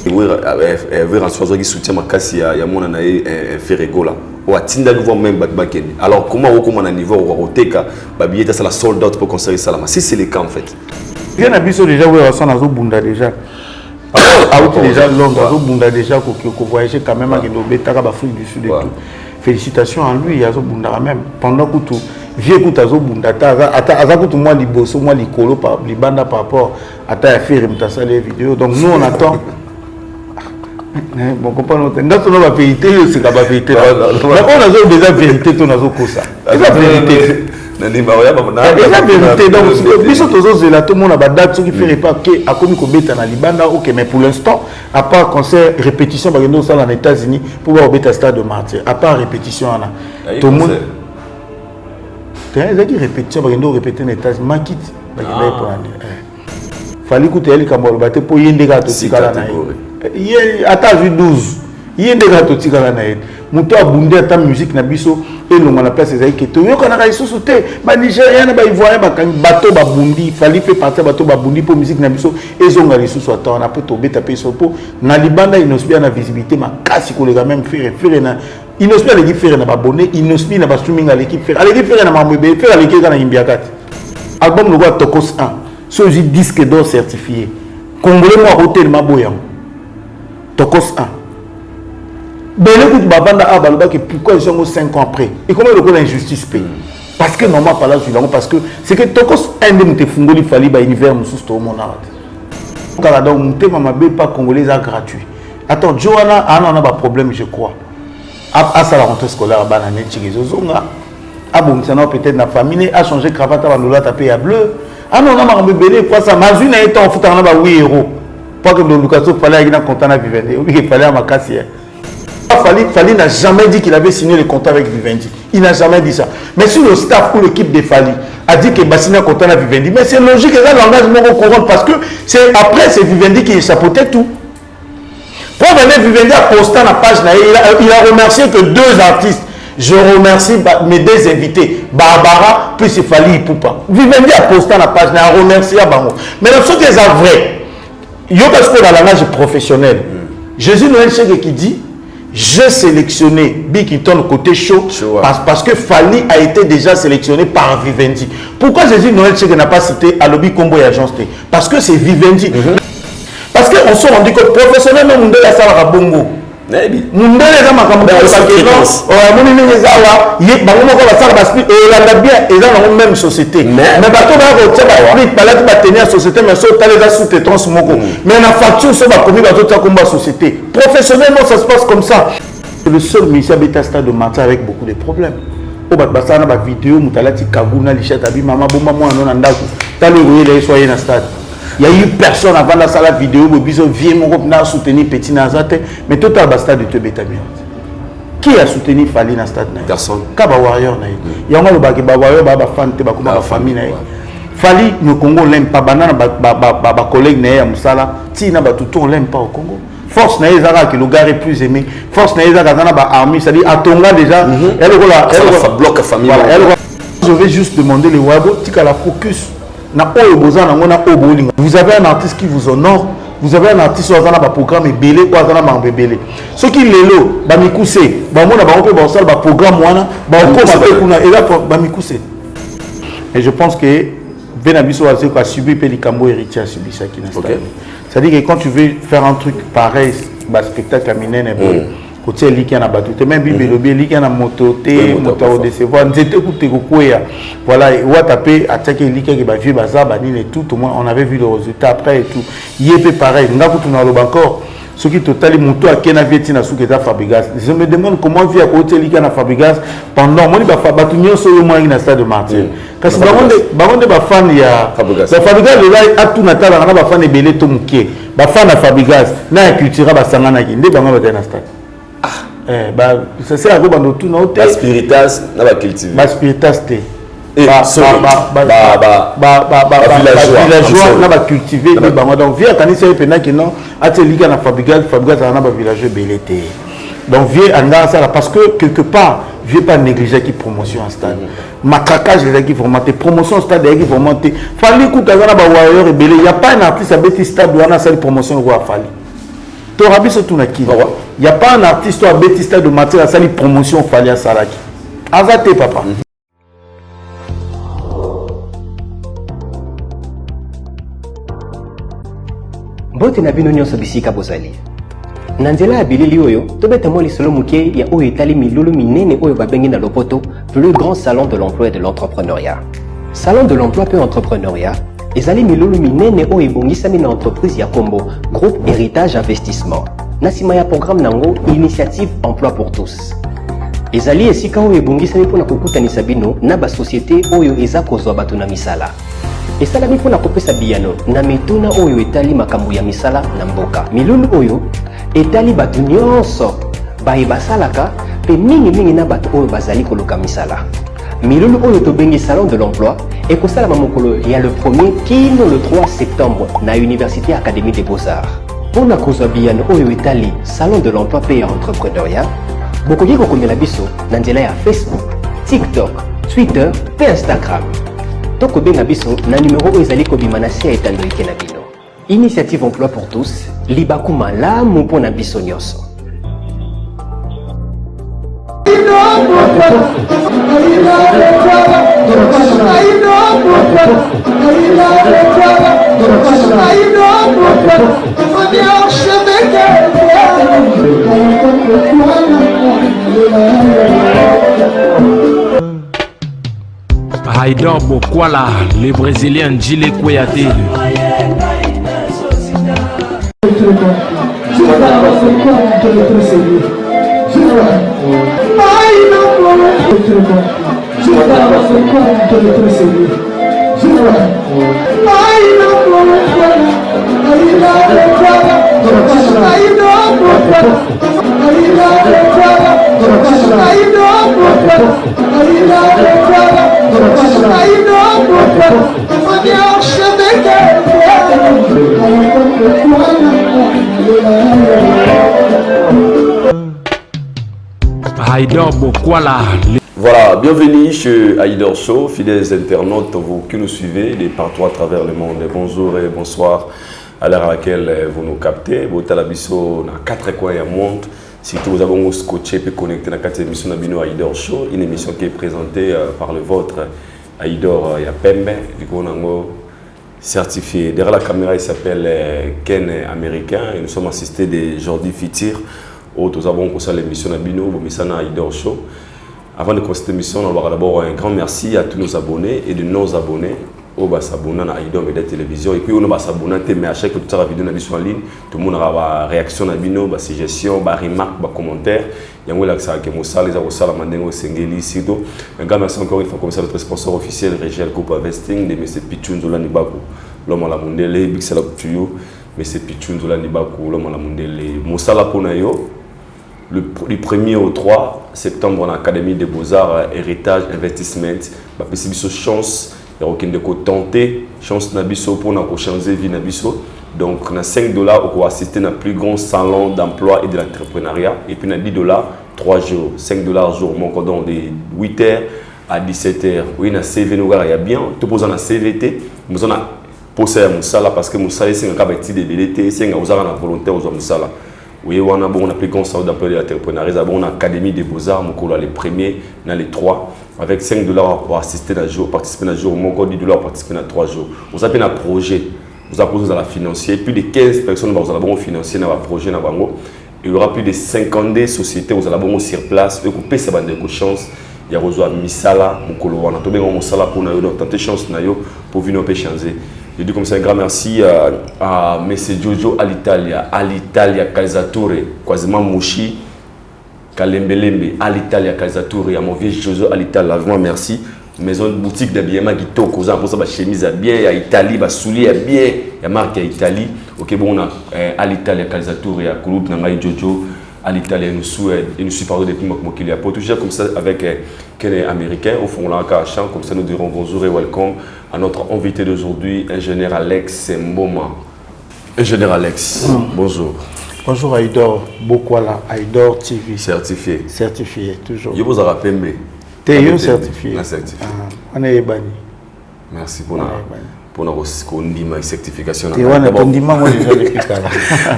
qui soutient ma casse, il y a mon anaï Ferrego là. Ou à Tinda voir même Batbaken. Alors comment on a niveau au Roteka, Babieta ça la sold out pour conserver ça là. Si c'est le cas en fait. Bien abisso déjà où on a zo bunda déjà. Déjà Londres, zo bunda déjà qu'on voyageait quand même à Guinée-Beta, Afrique du Sud et tout. Félicitations à lui, il y a zo bunda même. Pendant que tout vieux coup tazo bunda ata tout moi liboso moi likolo par libanda par rapport à ta affaire mutasa les vidéos. Donc nous on attend. Bon, comprends, on a vérité, c'est la vérité. On a déjà vérité, on a ça. C'est la vérité. C'est la vérité. Donc, tout le monde a date, ce qui fait pas que à comme bêta na libanda, ok, mais pour l'instant, à part concert répétition, par exemple, ça en États-Unis, pour voir bêta stade de Martyr, à part répétition, tout le monde. Tu as dit répétition, par exemple, répéter en États-Unis, ma quitte, fallait écouter elle comme on battait pour y aller à tout attends, 12. Il y a des gars qui sont là. Muto abundé ta musique na biso et l'on a place ezali que to yo kana ka isusu te ba Nigérien ba Ivoirien ba bateau ba bundi fallait faire partir bateau ba bundi pour musique na biso ezonga lisusu ata na poto beta pe sopo na libanda inosbia na visibilité ma kasi ko les même faire na inosbia les faire na ba bonné inosbia na ba streaming à l'équipe faire na mambe faire à l'équipe na imbiakati album le gars Tokos 1 so disque d'or certifié congolais moi hôtel maboya Tokos 1. Pourquoi ils sont 5 ans après? Et comment le l'injustice paye? Parce que normalement, pas là, parce que c'est que Tokos 1 de Fungo, il fallait un univers sous mon art. Canada, on ne pas congolais gratuit. Attends, Johanna, on a un problème, je crois. À ça, la rentrée scolaire, à Banane, Tchigizozonga. Ah bon, ça n'a peut-être la famille, a changé cravate à la tapé à bleu. Ah non, on a un bébé, quoi ça? Mazune a été en foot, on a 8 euros. Pas que le Lucas fallait aller dans le contrat avec Vivendi. Il fallait à ma casse hier. Fali n'a jamais dit qu'il avait signé le contrat avec Vivendi. Il n'a jamais dit ça. Mais si le staff ou l'équipe de Fali a dit qu'il va signer un contrat avec Vivendi, mais c'est logique, il y a un langage au courant parce que c'est après c'est Vivendi qui chapeautait tout. Pour venir Vivendi a posté la page, il a remercié que 2 artistes. Je remercie mes 2 invités, Barbara plus Fali Poupa. Vivendi a posté la page, il a remercié à Bango. Mais ce qui est vrai. Il y a parce que dans la langage professionnel, Jésus Noël Chèque qui dit j'ai sélectionné Bikiton côté chaud parce que Fali a été déjà sélectionné par Vivendi. Pourquoi Jésus Noël Chèque n'a pas cité Alobi Combo et Agence T? Parce que c'est Vivendi. Parce qu'on se rend compte que professionnellement, on a ça à Bongo. Nous la même société. Mais la facture, société. Professionnellement, ça se passe comme ça. C'est le seul ministère d'État de Martin avec beaucoup de problèmes. Au bas de la vidéo, il y a eu personne avant la salle vidéo, vient soutenir Petit Nazate, mais tout a basta de te bétamir. Qui a soutenu Fali dans le stade? Personne. Kaba Warrior. Il y a un Warrior, fan, la famille. Fali, le Congo l'aime pas, banana, collègue Naya Moussala, Tina Batuto, on l'aime pas au Congo. Force Naïzara qui le gars est plus aimé. Force Naïzara dans la armée, c'est-à-dire à Tonga déjà. Elle bloque famille. Je vais juste demander les Wabo, Tika la focus. Vous avez un artiste qui vous honore, vous avez un artiste qui a un programme belé ou un belé. Ce qui est là, Bamikouse, et je pense que Benabiso a subi Pélicambo héritier a subi ça qui n'a pas. C'est-à-dire que quand tu veux faire un truc pareil, spectacle à Minen est bon. Côté li qui a battu même bibelobi li qui a moto moto décevoir c'était côté kokoya voilà ou taper attaquer li qui va vivre bazar banine et tout au moins on avait vu le résultat après et tout yépé pareil nga ko tuna loba encore ce qui total moto à kena vietina souketa Fabrigas. Je me demande comment vit à côté li qui a Fabrigas pendant moi ba batu nyonso yo moi na stade de Martyr kasi bangonde ba fan ya Fabrigas le là a tout natala na ba fan ebele to mukie ba fan na Fabrigas na culture ba sangana ki nde bango ba na stade. C'est un peu dans tout notre la spiritas n'a pas cultivé. La spiritas té. Villageois n'a pas cultivé. Donc viens quand il s'est pendant que non, à te liga na Fabrigas n'a pas villageois belleté. Donc viens en ça parce que quelque part viens pas négliger qui promotion en stade. Matraquage les équipes vont monter, promotion stade les équipes vont monter. Fallait écouter na ba warrior belé. Il y a pas un artiste à Betty stade ou na salle promotion ou à Fallait. Tu auras vu ce tout qui. Il n'y a pas un artiste ou un bêtiste de matière à salir promotion fallait à Salaki. Azate papa. Bote na bino nyonso bisika bozali. Na nzela ya bilili oyo, tobeta mwa lisolo muke ya oyo etali milulu minene oyo babengi na lopoto, plus grand salon de l'emploi et de l'entrepreneuriat. Salon de l'emploi et entrepreneuriat, ezali milulu minene oyo ebongisami na entreprise ya Kombo, groupe Héritage Investissement. Na sima ya programme nango Initiative Emploi pour tous. Ezali esika oyo ebongisami mpona kokutanisa bino na ba société oyo eza kozwa bato na misala. Esalami mpona kopesa biyano na mituna oyo etali makambo ya misala na mboka. Milulu oyo etali bato nyonso baye basalaka pe mingi na bato oyo bazali koluka misala. Milulu oyo tobengi salon de l'emploi ekosala mokolo ya le 1er kino le 3 septembre na Université Académie des Beaux-Arts. Mpona kozwa biyano oyo etali salon de l'emploi pe ya entrepreneuriat, bokoki kokomela biso na nzela ya Facebook, TikTok, Twitter pe Instagram. Toko benga biso na numéro oyo ezali kobima na se etando ike na bino. Initiative Emploi pour tous, libaku malamu mpona biso nyonso. Haïdor Bokwala, le Brésilien Djile Kouyaté. Haïdor Bokwala. Voilà, bienvenue chez Haïdor Show, fidèles internautes, vous qui nous suivez de partout à travers le monde. Bonjour et bonsoir à l'heure à laquelle vous nous captez. Vous êtes à la biso dans 4 coins du monde. Surtout vous avez scotché et connecté dans 4 émissions de Haïdor Show, une émission qui est présentée par le vôtre Haïdor Yapembe, du coup on a certifié. Derrière la caméra il s'appelle Ken Américain et nous sommes assistés de Jordi Fitir. Nous avons commencé l'émission de Bino, Haïdor Show. Avant de commencer cette émission, on va d'abord un grand merci à tous nos abonnés et de nos abonnés. On va s'abonner à Haïdor Média Télévision et puis on va s'abonner à chaque fois que tu as vidéo en ligne. Tout le monde aura une réaction à Bino, une suggestion, une remarque, un commentaire. Il y a un salle un grand merci encore une fois comme ça notre sponsor officiel Régel Coupe Investing de M. Pichun Zola Nibaku. L'homme à la Mondele, big salam to you. M. Pichun Zola Nibaku, l'homme à la Mondele. Moussala Ponayo. Le 1er au 3 septembre, en Académie des Beaux-Arts, Héritage Investissement, c'est une chance, il y a aucun de tenter, chance pour nous changer vie. Donc, on a $5, on va assister à un plus grand salon d'emploi et de l'entrepreneuriat. Et puis, on a $10, 3 jours, $5 jour, mon cordon de 8h à 17h. Oui, on a CV, il y a bien, tout pour un CVT, nous avons posé à Moussala parce que Moussala, c'est un cas de BLT, c'est un volontaire aux Moussala. Oui, on a un plus grand salon d'emploi de l'entrepreneuriat, on a l'Académie des Beaux-Arts, les premiers, les 3, avec $5 pour assister à un jour, participer à un jour, mon code $10 pour participer à 3 jours. Vous avez un projet, vous avez un financier, plus de 15 personnes vous allez avoir financier dans un projet. Il y aura plus de 50 sociétés, vous allez avoir sur place, vous pouvez faire des chances. Il y a besoin de Misala, Mukolo, on a trouvé un Misala pour nous tenter chance pour venir changer. Je dis comme ça un grand merci à M. Jojo Alitalia Calzature, quasiment Mouchi, Kalembelembe, Alitalia Calzature, à mon vieux Jojo Alitalia, vraiment merci. Maison de boutique d'habillement qui toque, pour ça, chemise à bien, il y a Italie, soulier à bien, il y a marque à Italie. Ok, bon, on a Alitalia Calzature, il y a Kouloup, Nangaï Jojo. À l'Italie, nous suit parler depuis qu'il y a pour toujours comme ça avec Ken Américain au fond là comme ça nous dirons bonjour et welcome à notre invité d'aujourd'hui, ingénieur Alex Mboma. Ingénieur Alex, bonjour. Bonjour Haïdor, Bokwala, Haïdor TV. Certifié. Certifié, toujours. Je vous rappelle Pembe. T'es certifié. Certifié. On est bani. Merci pour pour qu'on dise ma certification. Et on a ton dimanche, moi déjà depuis là.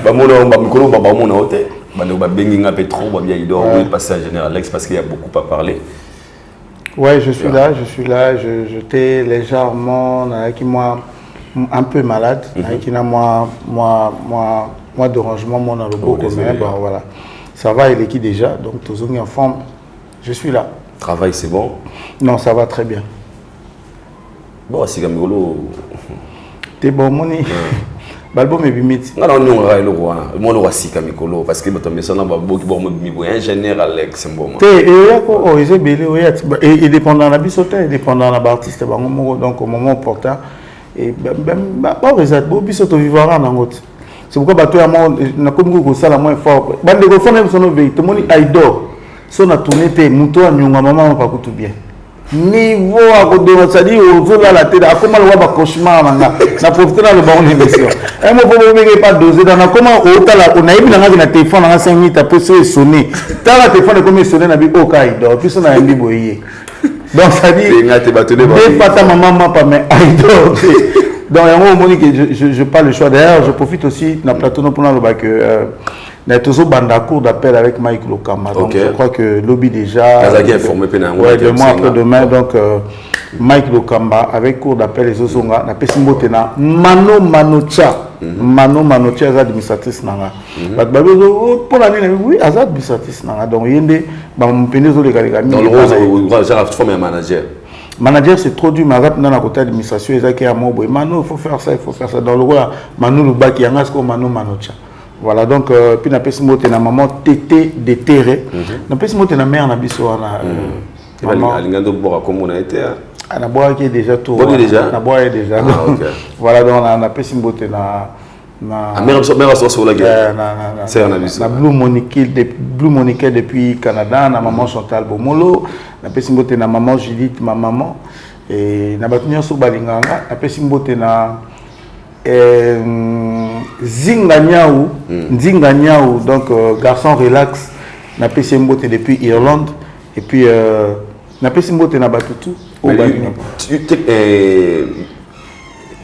Bah mon micro, bah mon hôtel, bah nous bah bengi un peu trop, bah bien il doit passer à Général Alex parce qu'il y a beaucoup à parler. Ouais, je suis là, j'étais légèrement, qui moi un peu malade, qui n'a moi de rangement, moi dans le beau commun, bah voilà. Ça va, il est qui déjà, donc tous en forme, je suis là. Travail c'est bon? Non, ça va très bien. Bon, c'est comme Golo. T'es bon, moni. Balbo me bimit. Non, non, non, le roi. Moi, le roi, c'est comme Golo. Parce que je me sens ingénieur Alex, c'est bon. Et dépendant de la bisote, dépendant de l'artiste, donc au moment opportun. Et c'est pourquoi tu as comme ça la moins fort. Bande de fond son veille, tout le monde aidor. Son a tourné tes moutons à maman pas tout bien. Niveau à côté de ça dit au là la tête à comment le voir cauchemar nanga na profiter dans le bon émission un mot pour me pas doser dans comment au tala on a eu na téléphone na 5 minutes après sonner tala téléphone comme sonner na bi au caïdo puis on a un biboyer donc ça dit des pas ta maman pas mais aïdo donc il y a un moment que je pas le choix d'ailleurs je profite aussi na plateau pour le bac il y a toujours un cours d'appel avec Mike Lokamba. Donc je crois que lobby déjà. Demain après-demain, donc Mike Lokamba avec cours d'appel les Osonga, na Pessimbo Tena, Mano Manocha, Mano Manocha, Azad administratrice Nanga. Pour l'année, oui, Azad administratrice Nanga. Donc il y a des pénézo les gars. Dans le rôle, j'ai formé un manager. Manager c'est trop dur, mais Azad dans la côté administration, ils ont qui à moi, Mano, il faut faire ça, il faut faire ça. Dans le rôle, Mano Lubaki, Yangas comme Mano Manocha. Voilà, donc, puis na pesi mote na maman tété déterré. Na pesi mote na mère na biso na maman alingando boire comme on a été. Na boire qui est déjà tout. Na boire déjà. Voilà, donc na pesi mote na mère sur la guerre. C'est un avis. Na Blue Monique depuis Canada, na maman Chantal Bomolo, na pesi mote na maman Judith, ma maman et na batunya so balinganga, na pesi mote na Zinga Niaou, donc garçon relax, n'a pas essayé de depuis Irlande, et puis n'a pas essayé de Batutu.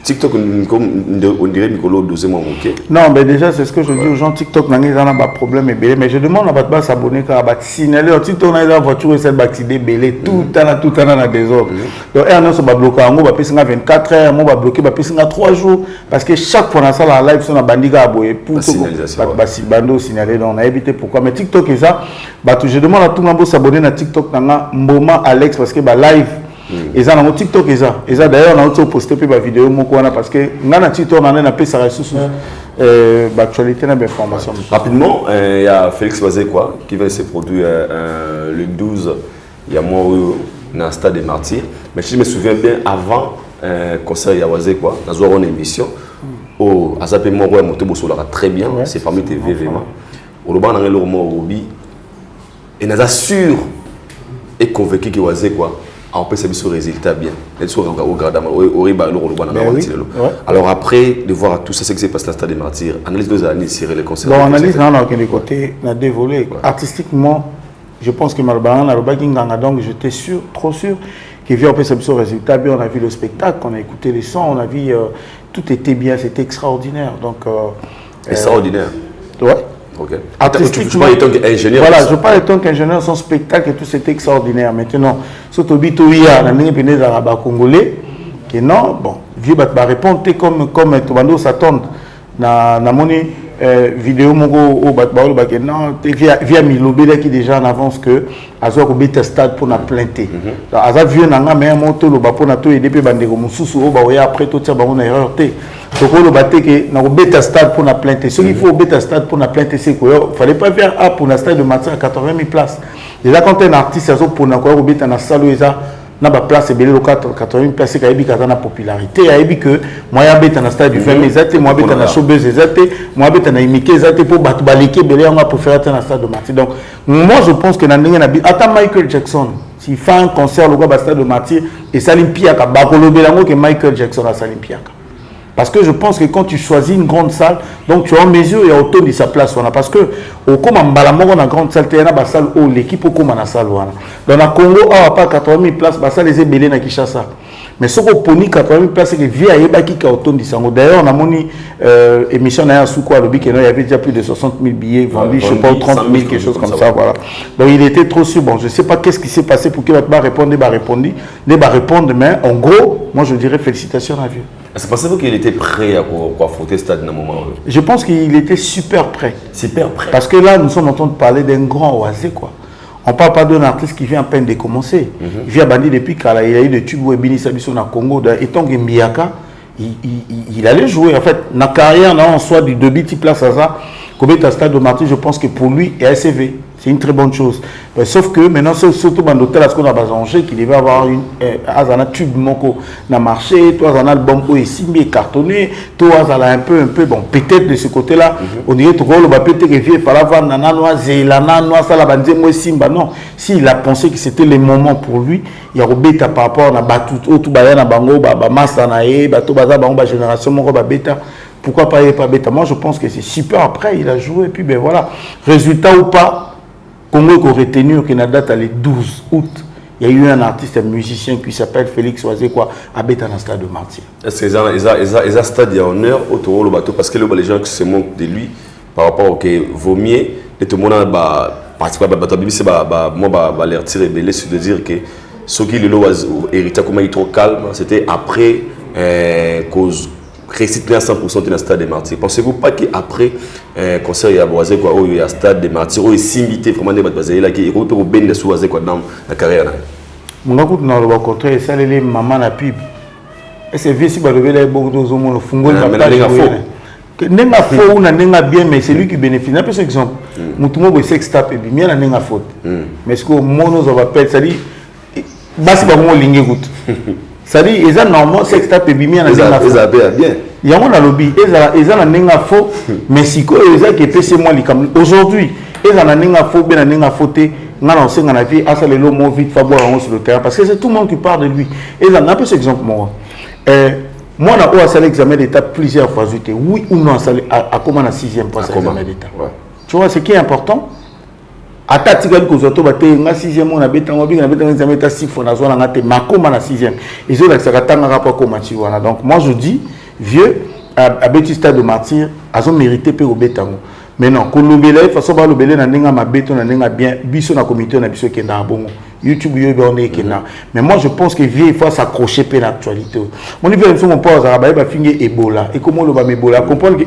TikTok, on dirait Nicolo deuxième ok. Non, mais déjà, c'est ce que je dis aux gens. TikTok, n'a pas de problème. Mais je demande à ne s'abonner car à signaler. TikTok, on a une voiture et cette bactérie belé. Tout le temps, dans des ordres. Donc, on va bloquer en gros, 24 heures, on va bloquer 3 jours. Parce que chaque fois, on a ça la live, on a bandiga à boyer. Pour bando signaler. Donc, on a évité pourquoi. Mais TikTok, et ça, je demande à tout le monde de s'abonner à TikTok, Mboma Alex, parce que live. Et ça, dans TikTok, et ça d'ailleurs, on a posté une vidéo parce que dans TikTok, on a un ça ressource l'actualité et l'information. Rapidement, il y a Félix Wazé qui va se produire le 12. Il y a moi dans le stade des Martyrs. Mais si je me souviens bien, avant le concert de Wazé, nous avons une émission où Azapé Moro est très bien. C'est parmi tes événements. Au Loban, on a le roman au Robi. Et nous sommes sûrs et convaincus que Wazé on peut savoir ce résultat bien. Alors après, de voir tout ça, c'est que c'est passé dans le stade des Martyrs, analyse 2 années, Cyril et les concerts. Bon, analyse, on a des côtés, on a dévolé. Artistiquement, je pense que Malbaran, donc j'étais sûr, trop sûr, qu'il vient après ce résultat bien. On a vu le spectacle, on a écouté les sons, on a vu, tout était bien, c'était extraordinaire. Donc, extraordinaire. Ouais. Okay. Artistiquement, voilà, je parle en tant qu'ingénieur, son spectacle et tout c'était extraordinaire. Maintenant, surtout Bitoya, on a mis dans la Congolais, que non, bon, vieux va répondre comme tout le monde s'attend. Na moni vidéo mongo au batbaolo baké non via Milobé qui déjà en avance que Azor Obita stade pour na plainter. Azar vieux nanga mais moto lo bapo na to aider pe bandeko mususu o ba oya après to tia ba on erreur té. Donc on le batté que na Obita stade pour na plainter. Ce qu'il faut Obita stade pour na plainter c'est quoi? Fallait pas faire A pour na stade de Matin à 80 000 places. Déjà quand un artiste Azor pour na quoi Obita na salle eza na ba place belé le 80 000 places ka ebi ka na popularité a ebi que moi ya beta na stade du 20 000 zate moi beta na showbiz zate moi beta na imike zate pour battre balike belé on va pour faire na stade de Martyr. Donc moi je pense que na ndenge na ata Michael Jackson s'il fait un concert le gars stade de Martyr et Salimpia ka bakolo belango que Michael Jackson a Salimpia. Parce que je pense que quand tu choisis une grande salle, donc tu as en mesure et auto de sa place. Parce que au comme en Balamoro, dans la grande salle, tu as une salle où l'équipe au comme dans la salle. Dans le Congo, on n'a pas 80 000 places, la salle les ébélés dans Kinshasa. mais ce qu'on poni 80 place que via Ebaki qui a autant d'issango. D'ailleurs, on a moni émission à Souko à l'objet qu'il y avait déjà plus de 60 000 billets vendus, je sais pas, 30 000, quelque chose comme ça, voilà. Donc il était trop sûr. Bon, je sais pas qu'est-ce qui s'est passé pour qu'il va répondre, il va répondre, mais en gros, moi je dirais félicitations à Vieux. Est-ce que pensez-vous qu'il était prêt à affronter ce stade dans un moment? Je pense qu'il était super prêt. Super prêt. Parce que là, nous sommes en train de parler d'un grand oisé, quoi. On ne parle pas d'un artiste qui vient à peine de commencer. Il vient Bandi depuis qu'il a eu des tubes Webini Sabiso na Congo. Étant que Miyaka, il allait jouer. En fait, dans la carrière, en soi, du début, il place à ça. Comme est à Stade de Martyr, je pense que pour lui, et ACV, c'est une très bonne chose. Mais sauf que maintenant, c'est surtout dans l'hôtel à ce qu'on a basangé qu'il devait avoir un tube moko dans le marché, toi, un album où il est cartonné, toi, un peu, bon, peut-être de ce côté-là, on dirait que le peut-être que vieux, par là, nana, noa, zélana, noa, ça, la bandie, moi, simba, non. S'il a pensé que c'était le moment pour lui, il y a Robeta par rapport à Batout, tout Bayana, Bango, Masanae, Bato, Baza, Bango, Génération, Moro, Beta. Pourquoi pas Beta? Moi, je pense que c'est super. Après, il a joué, et puis ben voilà. Résultat ou pas, Congo qui aurait retenu que la date le 12 août, il y a eu un artiste, un musicien qui s'appelle Félix Oisé, quoi, à Beta dans le stade de Martyr. Est-ce que les stade il y a honneur autour du bateau parce que les gens qui se moquent de lui par rapport au que vaut mieux et tout le monde a participé à bateau c'est moi les retirer belé sur de dire que ce qui le hérité comme il est trop calme c'était après cause récite à 100% de la stade de Martyr. Pensez-vous pas qu'après concert il y a Boisé quoi il y a stade de Martyr où il s'imite vraiment des bateaux là qui peut bien de Boisé quoi dans la carrière là. Mon gars dans le contraire ça les maman la pub. Et c'est vieux si ba lever les bon dans mon fungo na pas nenga faux ou na nenga bien mais c'est lui qui bénéficie. Par exemple, mutumo bo sex tape et bien na nenga faute. Mais ce que mono ça va perdre ça dit basi ba mo lingue gout. Ça dit ils ont normalement sex tape et bien na nenga faute. Bien. Il y a un lobby ils ont na nenga faux mais si ko ils ont qui pèse moi comme aujourd'hui ils ont na nenga faux bien na nenga faute. On a lancé un avis à ça le mot vite Fabio sur le terrain parce que c'est tout le monde qui parle de lui. Et là, on a peu cet exemple moi. Moi, on a salé l'examen d'État plusieurs fois. Oui ou non, à comment la 6e fois l'examen d'État. Tu vois, ce qui est important. À ta tigale que vous avez battu, on a 6e, on a bêté, on a bêté, on a 6 fois, on a bêté, mais comment la 6e. Ils ont un rapport comme tu vois. Donc, moi, je dis, vieux, à Bétis Stade de Martyr, ils ont mérité pour au bêta. Mais non, quand le belé, façon ba le belé na nenga mabeto na nenga bien, biso na comité na biso kenda bongo. YouTube yo on est kenda. Mais moi je pense que vieux il faut s'accrocher pe l'actualité. Mon niveau ils sont mon pause arabe ba fingi Ebola. Et comment le ba Ebola comprendre que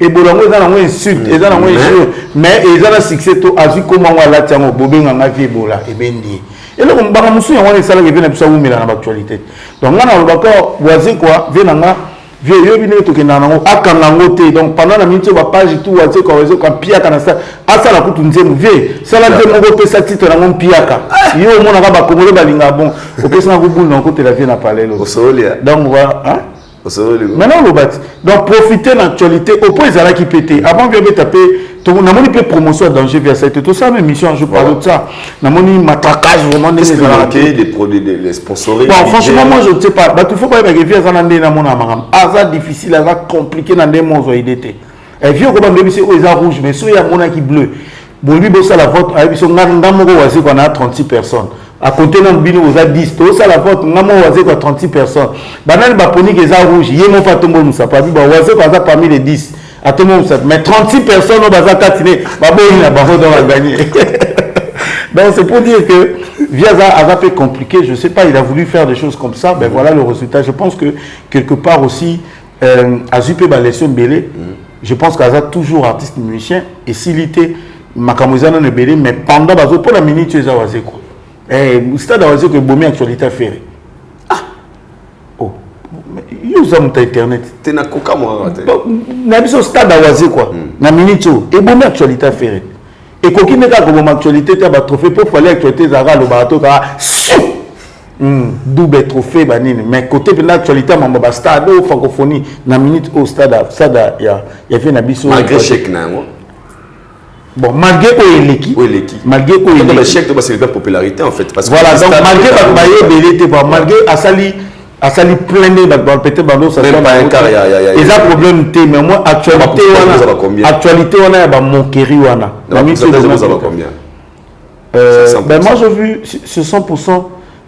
Ebola ngo za na insulte, eza na injure, mais eza na succès to azu comment wa la tiango bobenga nga vie Ebola e bendi. Et là on ba musu ya wana sala ke vena biso umela na actualité. Donc ngana le bakor voisin quoi, vena nga vieux yo to kenana akanango te donc pendant la minute ba page tout waze ko waze ko piaka na ça asa la kutu nzemu vieux sala nzemu ngo pesa titre na ngom piaka yo mona ka ba komolo balinga bon o pesa na kubu na côté la vie na parler lo osolia donc voilà hein osolia maintenant le bat donc profiter de l'actualité au point ils allaient qui péter avant vieux taper tout na moni pe promotion danger via ça tout ça même mission je parle de ça na moni matraquage vraiment des produits des sponsoring bon franchement moi je ne sais pas bah il faut pas que vieux ça n'andé na mon amam ça difficile ça compliqué na des mots idété et vieux comme bébé c'est rouge mais so ya mona qui bleu bon lui bossa la vote avec son ngamo wazi qu'on a 36 personnes à côté dans bino aux 10 tout ça la vote ngamo wazi quoi 36 personnes banal ba poni que ça rouge yé mon fatombo musa pas ba wazi quoi ça parmi les 10 à tout le monde mais 36 personnes au bazar tatiné ba boy na ba dans la gagner. Donc c'est pour dire que via ça a peu compliqué, je sais pas, il a voulu faire des choses comme ça, ben voilà le résultat. Je pense que quelque part aussi Azupé Balession Belé, je pense qu'Aza toujours artiste musicien et s'il était Makamozana ne Belé mais pendant bazo pour la minute tu es awazé quoi. Eh stade awazé que bomi actualité fait. Ah. Oh. Yo za muta internet. Tena koka moi. Na biso stade awazé quoi. Na minute et bomi actualité fait. Et quand il n'est pas comme actualité, tu as un trophée pour faire l'actualité, tu as le bateau, tu as double trophée, mais côté de l'actualité, tu as un stade de francophonie, dans la minute au stade, il y a fait un abysso. Malgré chèque, bon, malgré l'équipe. Malgré le chèque, c'est la popularité en fait. Voilà, donc malgré Asali. À ça lui plein de peut-être dans ça même pas un quart il y a problème té mais moi actualité on a mon kéri wana ça va combien ben moi j'ai vu ce 100%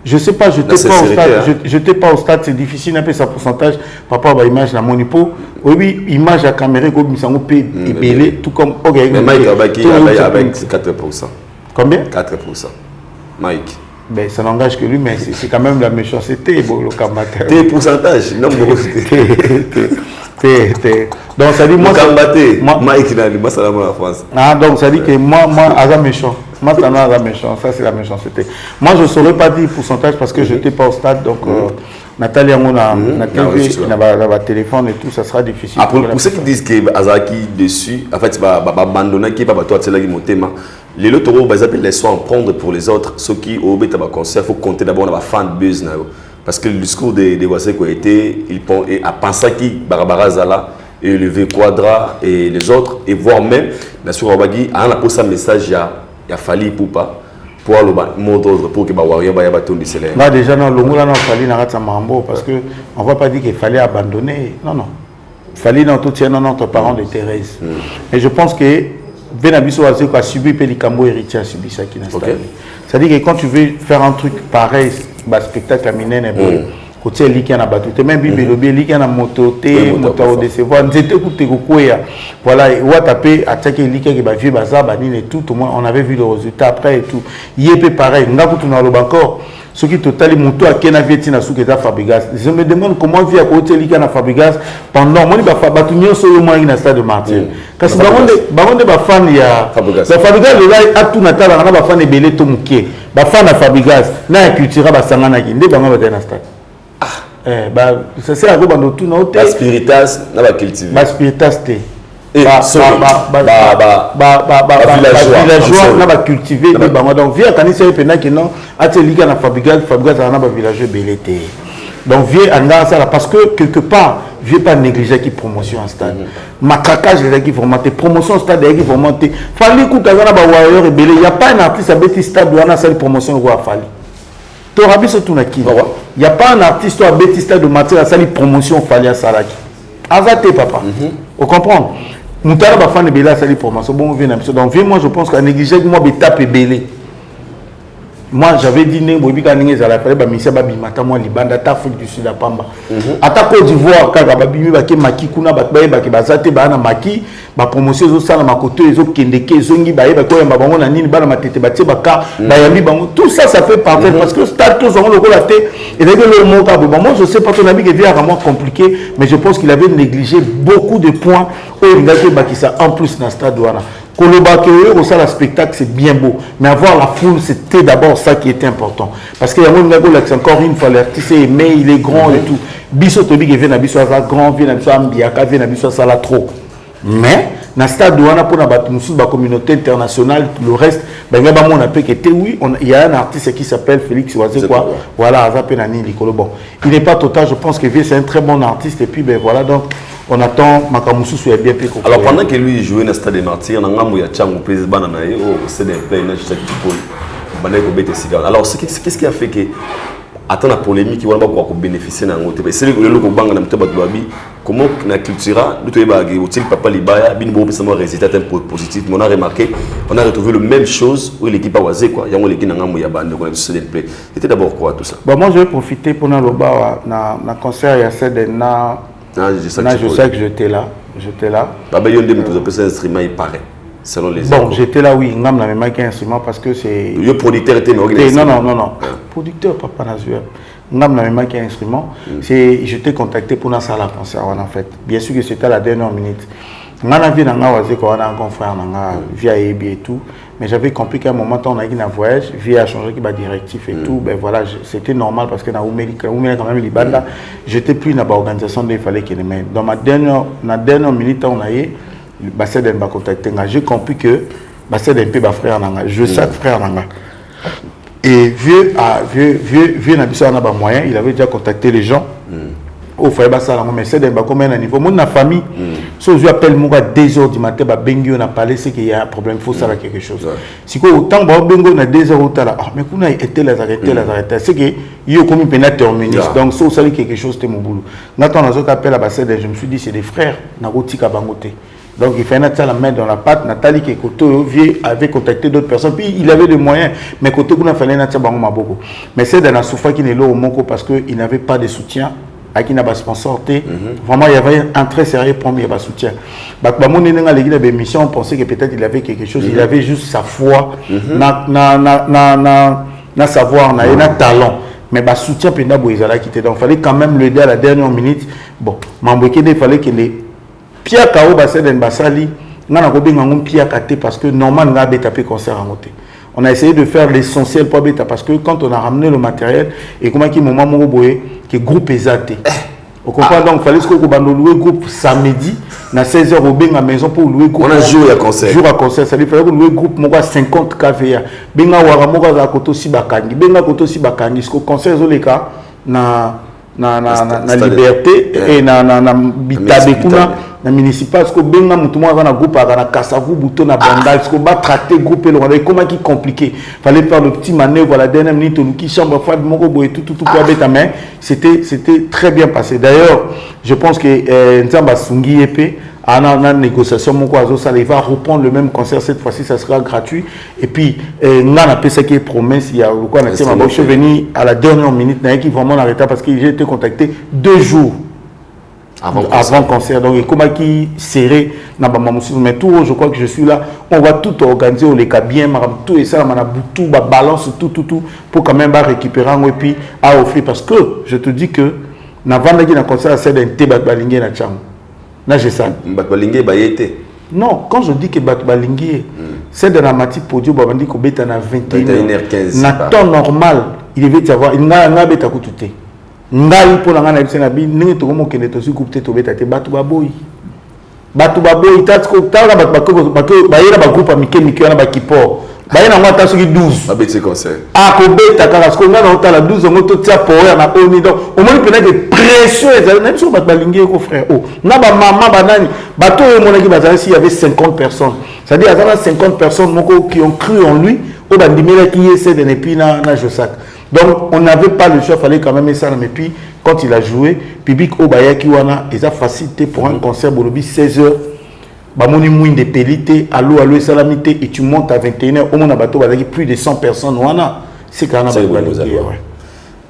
Je sais pas, je n'étais pas au stade. Je n'étais pas au stade, c'est difficile, un peu sa pourcentage par rapport à l'image de la Monipo. Oui, image à caméra, comme il s'en est belé, tout comme. Mais Mike avec 4%. Combien? 4%. Mike. Ben, ça n'engage que lui, mais c'est quand même la méchanceté, le combattant. Tes pourcentages, non, donc ça dit moi Mike n'a pas ça la France. Ah donc ça dit que moi à méchant. Moi ça n'a pas méchant, ça c'est la méchanceté. Moi je saurais pas dire pourcentage parce que je n'étais pas au stade donc Nathalie on a TV, la téléphone et tout, ça sera difficile. Pour ceux qui disent que Azaki dessus, en fait va abandonner qui pas toi c'est là qui monte ma. Les autres les soins en prendre pour les autres, ceux qui au bêta concert, faut compter d'abord dans la fan buzz na. Parce que le discours des Wasseko a été, il a pensé qu'il Barbara Zala et le V Quadra et les autres, et voire même, la Surabagi a posé un message, il a fallu pour pas, pour le mot d'ordre, pour que Bawaria Baya Baton du Célèbre. Là déjà, non, le mot là, il fallait n'arrêter Mambo, parce qu'on ne va pas dire qu'il fallait abandonner. Non, non. Il fallait dans tout tien, notre parent de Thérèse. Et je pense que Benabiso a subi Pélicambo héritier a subi ça qui n'a pas. C'est-à-dire que quand tu veux faire un truc pareil, spectacle à Minene, côté liquide à battu, même bibelobi liquide à moto, moto décevoir, c'était écouté voilà, ou à taper, attaquer liquide qui va vivre bazar, banine et tout, on avait vu le résultat après et tout. Il est pareil, on a tout dans le encore. Ce qui totalement moto à Kena Vietina sous Keta Fabrigas. Je me demande comment vit à côté liquide à Fabrigas pendant moi il va faire battunio sur le moyen dans stade de Martyr. Parce que baron de fan il y a Fabrigas le gars a tout natal on a fan de belé to muké. Ba fan à Fabrigas na culture ba sangana ki ndé bango ba dans stade. Ça c'est à bando tout na hôtel. Spiritas na ba cultiver. Ba spiritas té. Villageois na ba cultiver de bango donc via kanisa pena ki non ate liga na Fabrigas na ba villageois belé té. Donc vieux anga ça parce que quelque part vieux pas négliger qui promotion en stade. Matraquage les qui vont monter promotion en stade qui vont monter. Fallait écouter na ba warrior et belé, il y a pas un artiste à bêti stade ou na salle promotion ou à Fali. To rabi so tunaki. Il y a pas un artiste à bêti stade de matière à salle promotion Fali à Salaki. Azate papa. Vous comprenez? Moutara ba fan de belé à salle promotion bon vient donc vieux moi je pense qu'à négliger moi tape belé. Moi j'avais dit Bobi Kaninge à la période Bamisia Babimata moi Libanda Afrique du Sud à Pamba. Ata Côte d'Ivoire quand Babimi Baki Maki Kuna Bakbaye Baki Bazate Bana Maki ba promotion zo sala makoto ezo kendeke zongi baye ba ko yamba bango na nini bana matete batie baka bayambi bango tout ça ça fait partie parce que stade tous on le relaté et dès que le mot ka bon moi je sais pas ton ami qui vient vraiment compliqué mais je pense qu'il avait négligé beaucoup de points au Ngaki Bakisa en plus dans stade douana. Kolobake au ça spectacle c'est bien beau mais avoir la foule c'était d'abord ça qui était important parce que yamo ngako là encore une fois l'artiste aimé il est grand et tout biso tobi que vient na biso ça grand vient na biso ambiaka vient na biso ça la trop mais na stade douana pour na la communauté internationale le reste ben ngaba mon appel que oui il y a un artiste qui s'appelle Félix Oazé quoi voilà Azape Nani Likolo bon il n'est pas total je pense que c'est un très bon artiste et puis ben voilà donc on attend Makamusu soit bien plus. Alors pendant que lui jouait dans le stade des Martyrs, on a un Chango président bananaye au c'est des play na chaque people banay ko bete sigal. Alors qu'est-ce qui a fait que attend la polémique qui va pas quoi bénéficier dans ngote. C'est le ko banga na mtaba doabi comment na cultura du to ebagi outil papa libaya bin bo pesamo résultat positif. On a remarqué on a retrouvé le même chose où l'équipe a wasé quoi. Yango l'équipe na ngamu ya bande ko c'est des play. C'était d'abord quoi tout ça. Bon moi je vais profiter pour na loba na concert ya c'est na je sais que j'étais là. Baba Yonde me pose un instrument il paraît selon les bon j'étais là oui ngam na même qu'un instrument parce que c'est le producteur était non producteur papa Nazua ngam na même qu'un instrument c'est j'étais contacté pour na salle à concert en fait bien sûr que c'était à la dernière minute ngana vie na ngawaze ko on a un confrère na via EB et tout mais j'avais compris qu'à un moment on a eu un voyage via a changé qui va directif et tout ben voilà c'était normal parce que na Oumeli quand même Libanda j'étais plus dans l'organisation il fallait qu'il mais dans ma dernière minute on a eu Bassed m'a contacté j'ai compris que Bassed un peu ba frère nanga je sais frère nanga et vieux n'a pas on a moyen il avait déjà contacté les gens au foyer ça mais c'est d'un combien à niveau mon famille so je appelle moi à 2h du matin ba bengi on a parlé c'est qu'il y a un problème faut ça quelque chose si quoi autant ba bengo na 2h au là mais kuna était les arrêter c'est que yo comme pena terminé donc so ça quelque chose c'était mon boulot maintenant on a appel à Bassed je me suis dit c'est des frères na rotika bangote Donc il fallait la main dans la pâte. Nathalie qui avait contacté d'autres personnes. Puis il avait des moyens. Mais côté il fallait beaucoup. Mais c'est dans la souffrance qui n'est là au Moko parce qu'il n'avait pas de soutien. Qui n'a pas sponsor. Vraiment, il y avait un très sérieux premier soutien. On pensait que peut-être il avait quelque chose. Il avait juste sa foi, na savoir, na talent. Mais le soutien qui était donc il fallait quand même l'aider à la dernière minute. Bon, il fallait que les Pia Kao Basseden Bassali, parce que normalement, on a tapé concert à monter. On a essayé de faire l'essentiel pour Beta parce que quand on a ramené le matériel et comment qui moment Moboé que groupe exaté. Au comprend donc il fallait que on louer groupe samedi à 16h au Benga maison pour louer groupe. On a joué à concert. Jour à concert, ça veut dire louer groupe moi 50 kVA. Benga wara moka za koto sibakangi. Benga koto sibakangi ce concert zoleka na liberté et na bitabe kuna na municipal parce que benga mutu mo na groupe na Kasavu bouton na bandal parce que ba traiter groupe le on comment qui compliqué fallait faire le petit manœuvre à la dernière minute qui chambre froide moko boy tout pour beta mais c'était très bien passé. D'ailleurs je pense que Nzamba Sungi épée en négociation mon quoi ça il va reprendre le même concert cette fois-ci ça sera gratuit et puis on a appelé ça qui est promesse il y a quoi je suis venu à la dernière minute n'a qui vraiment arrêté parce que j'ai été contacté 2 jours avant le concert donc comment qui serré na ba mais tout je crois que je suis là on va tout organiser on les cas bien tout et ça na tout ba balance tout pour quand même récupérer et puis à offrir parce que je te dis que na vendredi na concert c'est d'un thé balingé na cham. Non, quand je dis que Batbalingé, c'est de la matière podio, Babandi ko beta na 21h15. Na temps normal, il devait y avoir une beta kutute. Ngai pour la ngana na bi, ningi to mo kende to su coupe to beta te batu baboy. Batu baboy tatko tala batbako bayera ba groupe amike na ba kipo. Bayena ngata su ki 12. Babete concert. Ah ko beta kala sko ngana otala 12 ngoto tia power na oni donc au moins pena que pression même sur Batbalingé ko frère. Oh, na ba maman banani bateau monaki bazali il y avait 50 personnes. C'est-à-dire il y a 50 personnes qui ont cru en lui au bandimela qui essaie de ne plus na Josak. Donc on n'avait pas le choix, il fallait quand même ça mais puis quand il a joué public au Bayaki wana ils a facilité pour un concert bolobi 16h. Bamoni mouine de pélité allo salamité et tu montes à 21h au moins bateau bazaki plus de 100 personnes wana c'est quand même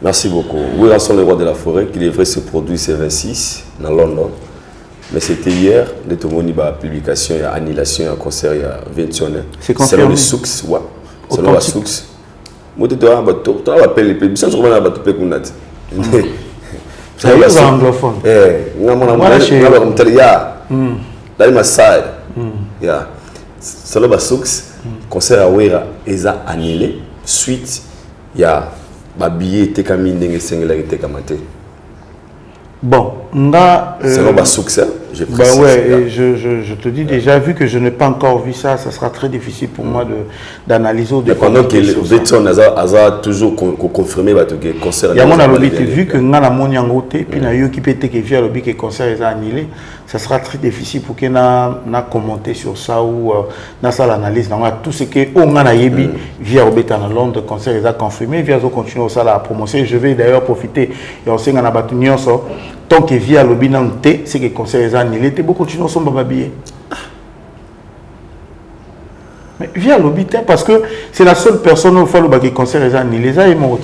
Merci beaucoup. Oui, là sont les rois de la forêt qui devrait se produire c'est 26 dans London. Mais c'était hier, de tout le monde a publication, il y a annulation, il y a concert, il y a 21. C'est confirmé. Selon le Soux, ouais. Selon le Soux. Moi, tu dois appeler les pays. Ça, je vais appeler les pays. C'est un anglophone. Là, il m'a ça. Selon le Soux, concert à Ouera, ils ont annulé. Suite, il y a des billets qui ont été singularité. Bon, c'est un succès. Je te dis déjà, vu que je n'ai pas encore vu ça, ça sera très difficile pour moi d'analyser. Pendant que les Vetson a toujours confirmé le concert. Il y a mon lobby, vu que nous avons mon yangote, puis nous avons équipé le lobby que le concert est annulé, ça sera très difficile pour que nous commenté sur ça ou dans ça l'analyse. Tout ce que on a yebi via Robeta dans Londres, le concert est confirmé, via continuer ça la promotion. Je vais d'ailleurs profiter et on sait qu'on a battu tant que via le lobby c'est que le concert est annulé, tu peux continuer son bababier. Mais via l'obité, parce que c'est la seule personne où il faut concert est annulé. Les gens morts.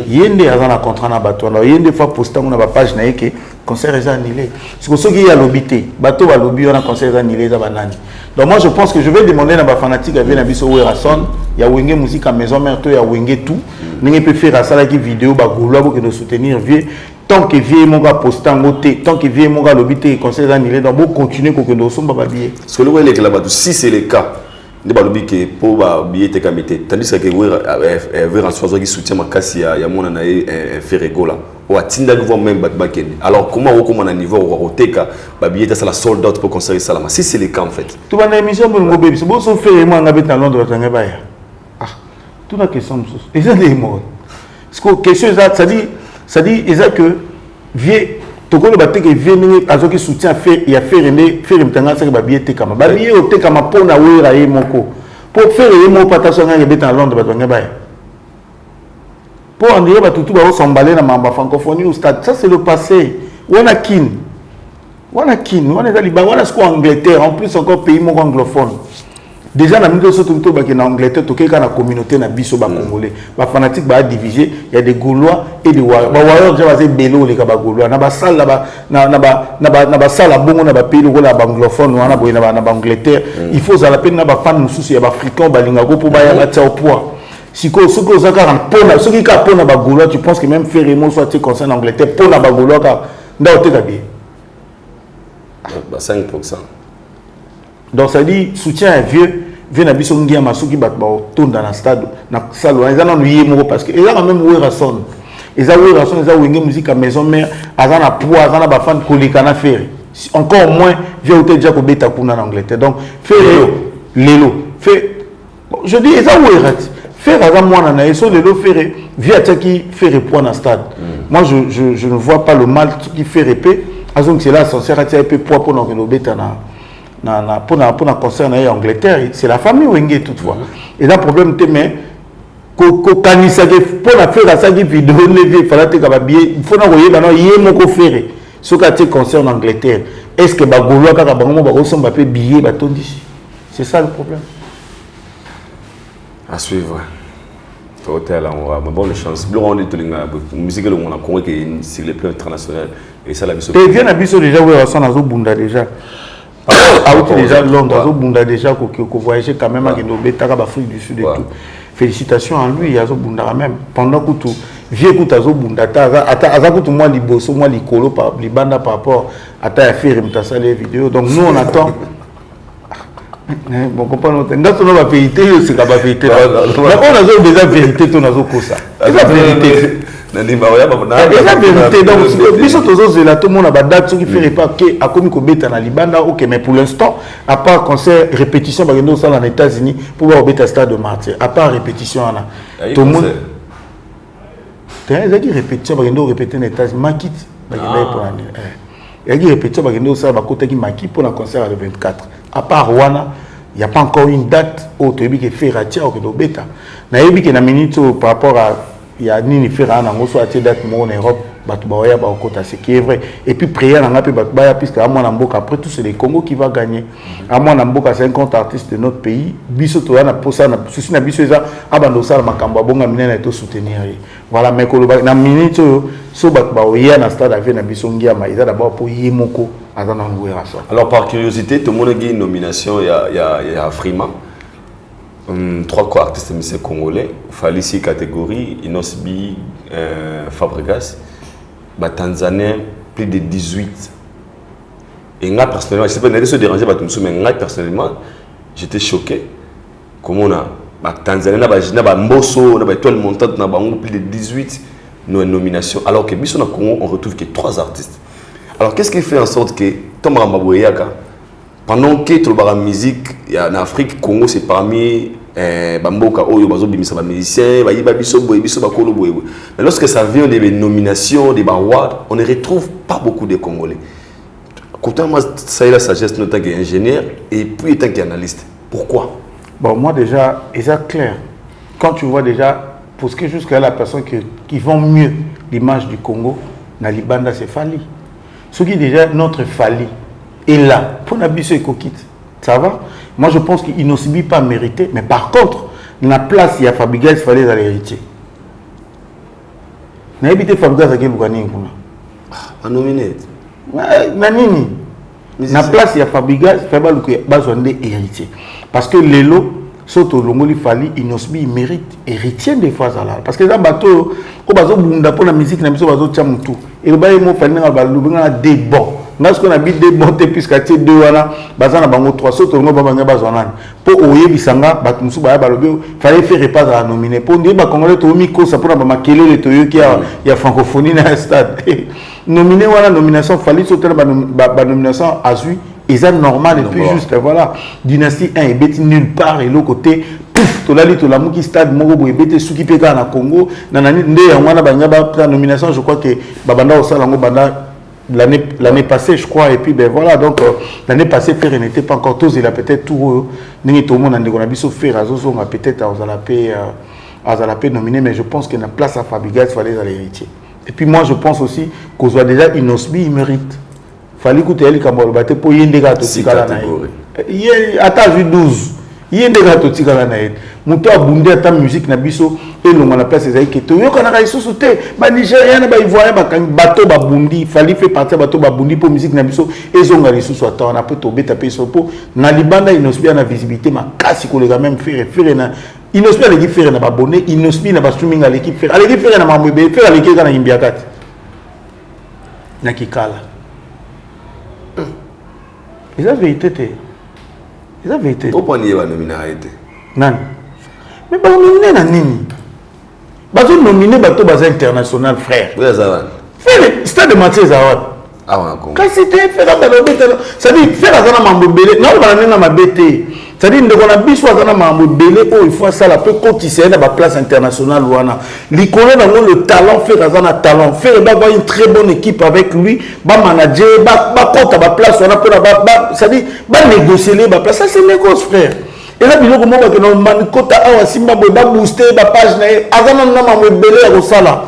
Il y a des contrats dans bateau. Il y a des fois posté dans la page que concert est annulé. C'est pour ça qu'il y a l'obité. Bateau va lobby on a concert annulé dans banane. Donc moi je pense que je vais demander à ma fanatique à venir biso Werason, il y a Wenge musique à maison mère il y a Wenge tout. N'importe peut faire ça la vidéo ba goulois pour que nous soutenir vieux. Tant que vieux mon gars postant moté, tant que vieux mon gars l'obité concert annulé donc bon continuer pour que nous sommes pas billet. Parce que le est que là-bas si c'est le cas ne pas oublier que pour billet te kamete tandis que veut en soir qui soutient ma casse il y a mon ana ferrego là ou atinda nouveau même backen alors comment on a niveau au teka billet ça la sold out pour conserver ça là si c'est le cas en fait tout va émission pour ngobe c'est bon so faire moi ngabet dans Londres tanga ba ah tout la question et ça des mots parce que question ça dit exact que vieux toko le batte que vieux azoki soutien fait il a fait mtanga ça que babier te kama babier o te kama pona wera ye moko pour faire ye mo patation nga ngabet dans Londres batanga ba pour en dire tout va s'emballer dans ma francophonie au stade ça c'est le passé on a kin Voilà qui, voilà ce qu'en Angleterre, en plus encore pays anglophone. Déjà, dans en Angleterre, il y a une communauté congolais. Les fanatiques sont divisés. Il y a des Gaulois et des Warriors. Les Warriors, c'est Bélo, les Gaulois. Il y a des salles pays anglophone, en Angleterre. Il faut que les fans des Africains, les au poids. Si ceux qui ont un Gaulois, tu penses que même Ferremo soit concerne l'Angleterre pour les Gaulois, bah 5%. Donc ça dit soutien est vieux vient à biso ngia masuki bat ba tourne dans la stade na salon ils en ennuyé mo parce que ils ont même oué rason ils ont oué musique à maison mère azana poids azana ba fan kolikana faire encore moins vient au déjà ko beta kuna en Angleterre donc faire lelo fait je dis ils ont oué rat faire azana moi na eso lelo faire via qui faire point dans stade moi je ne vois pas le mal qui fait répé azon c'est là censé rater un peu poids pour nous beta na pour na concert en Angleterre c'est la famille Wenge toutefois et là problème te mais ko kanisa ke pour na faire ça qui vidéo levé fallait te ka billet il faut na koyeba na yemo ko faire ce ka te concert en Angleterre est-ce que ba Gaulois ka bango ba ko somba pe billet ba tondi c'est ça le problème à suivre hôtel on va bonne chance bleu on est tout la musique le on a Congo qui sur le plan international et ça la biso et vient na biso déjà ouais ça na zo bunda déjà déjà Londres, Bunda déjà qu'on voyageait quand même avec nos bêtas à l'Afrique du Sud et tout. Félicitations à lui, il y a Bunda même. Pendant que tout, vieux coup à Bunda, à moi liboso, moi licolo par libanda par rapport à ta affaire et les vidéos. Donc nous on attend. Bon, comprends nous. Quand on a la vérité, c'est la vérité. On a déjà vérité, on a ça. C'est la vérité. La vérité, donc, tout le monde a date, ce qui fait pas que a commis Kobeta na Libanda, ok, mais pour l'instant, à part concert, répétition, par exemple, en États-Unis, pour voir Kobeta stade de Martyr, à part répétition, tout le monde. Tu as dit répétition, par exemple, répéter en États-Unis, Makit, il y a dit répétition, par exemple, ça va côté qui Makit pour le concert le 24. À part Rwanda, il n'y a pas encore une date où tu as dit que fait Ratia ou que Kobeta. Il y a dit que la minute par rapport à il y a ni faire un ango soit date en Europe batubaya ba okota ce qui est vrai et puis prière en peu batubaya puisque à mon amboka après tout c'est les Congo qui va gagner à mon amboka 50 artistes de notre pays biso to na posa na souci na biso eza abando sala makambo bonga minena to soutenir voilà mais ko na minute so batba oya na stade avec na biso ngia ma eza d'abord pour yemoko azana ngwera ça. Alors par curiosité tout le monde a une nomination il y a Frima 3 co-artistes mais c'est congolais fallait 6 catégories Inosbi Fabregas Tanzanien plus de 18 et moi personnellement je sais pas se déranger mais moi personnellement j'étais choqué comment on a Tanzanien na mboso na étoile montante na plus de 18 nominations alors que biso na Congo on retrouve que 3 artistes alors qu'est-ce qui fait en sorte que Thomas Maboyaka pendant que tout la musique en Afrique Congo c'est parmi bamboka oyo bazobimisa ba musiciens ba biso boye biso bakolo boye mais lorsque ça vient des nominations des awards on ne retrouve pas beaucoup de Congolais pourtant moi ça est la sagesse notamment ingénieur et puis étant qu'analyste pourquoi bon moi déjà c'est clair quand tu vois déjà pour ce qui est jusqu'à la personne qui vend mieux l'image du Congo na libanda c'est Fali ce qui déjà notre Fali est là pour na biso et kokite ça va. Moi, je pense qu'il ne subit pas mérité. Mais par contre, la place, il y a Fabrigas, il fallait aller hériter. Il y a habité Fabrigas à quel Bougani. En nominé. Nanini. La place, il y a Fabrigas, il fallait besoin d'héritier. Parce que l'élo, surtout le Moli Fali, il il mérite héritier des fois. Parce que les bateaux, quand ils ont pour la musique, ils ont tout. Et le bateau, il y a des bons. Parce qu'on a mis des montées puisqu'à ces deux ans, bazana bango 300 tourno babanga bazana pour oyer bisanga batumusu baya balobi fallait faire repas à nominer pour dire ba congolais to miko ça pour ba makele le toyo qui a francophonie dans le stade nominer wala nomination fallait sauter ba nomination azui et ça normal et puis juste voilà dynastie 1 et beti nulle part et l'autre côté pouf to lali to la muki stade moko boye beti suki peka na Congo nanani nde ya wana banya ba nomination je crois que babanda osala ngo banda l'année passée, je crois, et puis ben voilà, donc l'année passée, Ferre n'était pas encore tous, il a peut-être tout, tout le monde a dit sauf Ferre, on a peut-être à Zalapé nominé, mais je pense qu'il y a une place à Fabrigas, il fallait aller héritier. Et puis moi, je pense aussi qu'on soit déjà Inosbi, il mérite. fallait que tu aies les camarades bateau pour y aller à tout ça là. Attends vu 12. Y aller à tout ça là. Muto abundé ta musique na biso et l'on la place ezali que to yo kana ka isusu te ba Nigérien ba Ivoirien ba bateau ba bundi fallait faire partir bateau ba bundi pour musique na biso ezonga lisusu ata on a peut tomber taper sur po na libanda inosbia na visibilité ma kasi ko le même faire na inosbia le faire na ba abonné inosbia na ba streaming à l'équipe faire na mambe faire à l'équipe kana imbiakat na kikala c'est la vérité te c'est la vérité pourquoi n'y va nominalité nan mais pas nominé na nini bazo nominé bato bas international frère oui ça frère stade de Mathieu Zawad ah on quand c'était faire la bête ça dit faire azana mambo belé non ba na mabete ça dit ndeko na biso azana mambo belé oh il faut ça la peut cotiser na ba place internationale wana likolo na le talent faire azana talent faire ba une très bonne équipe avec lui ba manager ba kota ba place wana pour ba ça dit ba négocier ba place ça c'est négoce frère. Et là, il y a des gens qui ont dit que ba booster ba page na azana na mambo belé ya kosala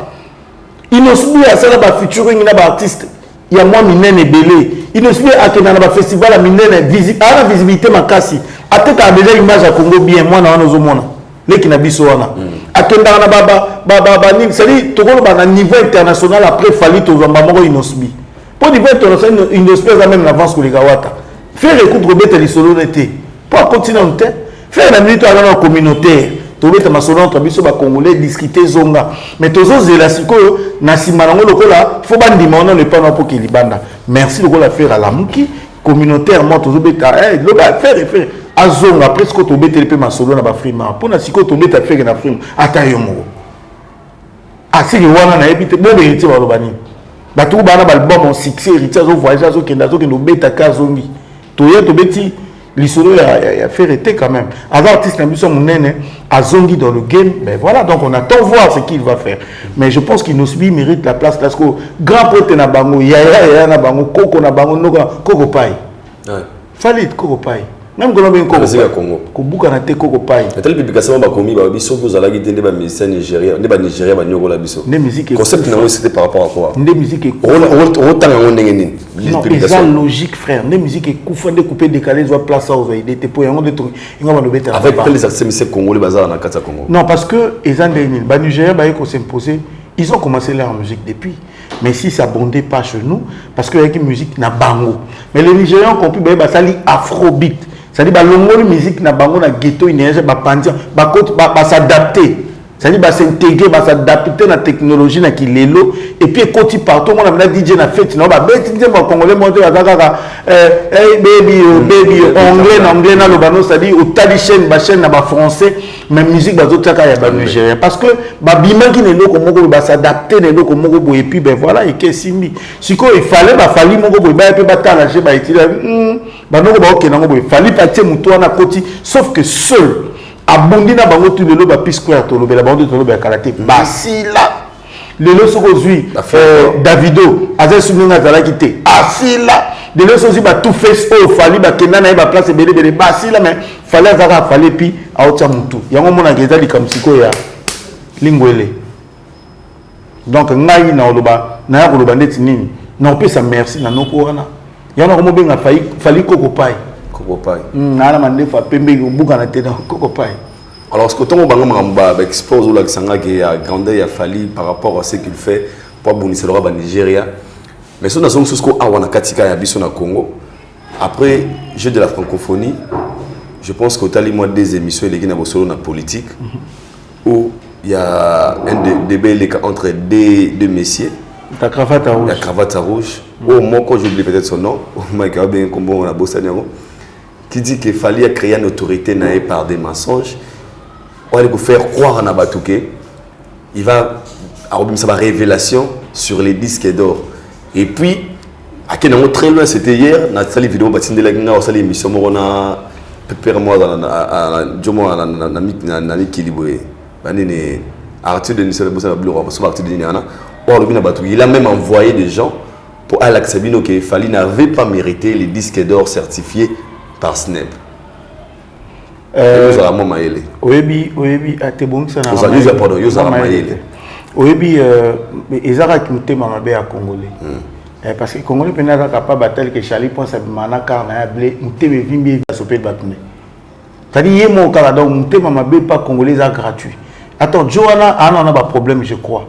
inosbi ya sala ba featuring na ba artiste il y a moi minene belé inosbi akena na ba festival minene visibilité makasi ateka déjà image à Congo bien moi na ozo mona leki na biso wana akenda na baba ni c'est dit to ko ba na niveau international après fali to zamba moko inosbi pour niveau international inosbi a même l'avance que les gawata faire écoute robeta li solo n'était pas continuer en tête faire la minute à la communautaire tobeta masolo entre biso ba congolais discuter zonga mais tozo zela sikoyo na simanango lokola faut bandima on ne pas non pour qu'il libanda merci lokola faire à la muki communautairement tozo beta lo ba faire azonga presque tobeta le pe masolo na ba frima pour na sikoyo tobeta faire na frima ata yo mo asiki wana na ebite bo beriti ba lobani ba tu bana ba album en succès héritier zo voyage zo kenda zo kendo beta kazongi toye tobeti l'histoire a fait arrêter quand même. Avant artiste n'ambition monene a zongi dans le game, ben voilà donc on attend voir ce qu'il va faire. Mais je pense qu'Inosbi mérite la place parce que grand pote na bango, yaya na bango, koko na bango, noga koko pai. Falit koko pai. Même quand on vient Congo, Kobuka na te koko pai. Tel publication ba komi ba biso ko zala gite ba musicien Nigeria, ne ba Nigeria ba nyoko la biso. Ne musique concept na c'était par rapport à quoi? Ne musique est autant on ndenge nini. Non, c'est logique frère. Ne musique est coupé de couper décaler soit place ça aux idées te pour de truc. Avec les artistes congolais bazar na kata Congo. Non parce que les Andéni, ba Nigeria ba ko s'imposer, ils ont commencé leur musique depuis. Mais si ça bondait pas chez nous parce que avec une musique na bango. Mais les Nigérians ont compris ba sali afrobeat. C'est-à-dire que la musique na bango na ghetto inége ba pandia ba s'adapter. C'est-à-dire ba s'intégrer ba s'adapter na technologie na kilelo et puis côté partout on a DJ na fête non ba DJ ba congolais monter kaka hey baby anglais na lobano c'est-à-dire au tali chaîne na ba français mais musique ba zotaka ya ba nigérien parce que ba bima ki ne loko moko ba s'adapter ne loko moko bo et puis ben voilà et que simbi siko il fallait ba fali moko bo ba pe ba talanger ba itila ba noko ba okena ngo bo fali patie muto na koti sauf que seul abondi na bango tout le lo ba pisquare to lo bela bango to lo ba karaté basila le lo soko zui Davido aza suminga zala kité asila de lo sozi ba tout face au fali ba kenda na ba place belé basila mais fallait azaka fallait pi aotia mutu yango mona ngeza likamsiko ya lingwele donc ngai na oloba na ya koloba ndeti nini na opesa merci na noko wana yana ko mobenga fali koko pai nana mandefa pembe buka na tena koko pai. Alors ce que ton banga expose ou la sanga qui a grandeur a fallu par rapport à ce qu'il fait pour bonir le Nigeria mais son nation sosko awana katika ya biso na Congo après jeu de la francophonie je pense qu'au tali moi des émissions les na bosolo na politique où il y a un débat entre deux messieurs la cravate rouge au moko j'ai oublié peut-être son nom Mike a bien comme on a bossé qui dit qu'il fallait créer une autorité par des mensonges. On va faire croire à Nabatouké. Il va avoir une révélation sur les disques d'or. Et puis, à quel moment très loin, c'était hier, on a fait une vidéo, on a fait une émission, on a fait une il a même envoyé des gens pour Alex Sabino qu'il fallait n'avait pas mérité les disques d'or certifiés par Snap. Oyebi ate bongisa na pardon Yozara Mayele. Oyebi ezara ki mutema mabe ya congolais. Parce que les Congolais peuvent être capables de que Charlie pense à Manaka, Blé, Mouté, Vimbi, Sopé de Batouné. C'est-à-dire, il y a mon Canada, Mouté, Mamabé, pas Congolais, c'est gratuit. Attends, Johanna, on a un problème, je crois.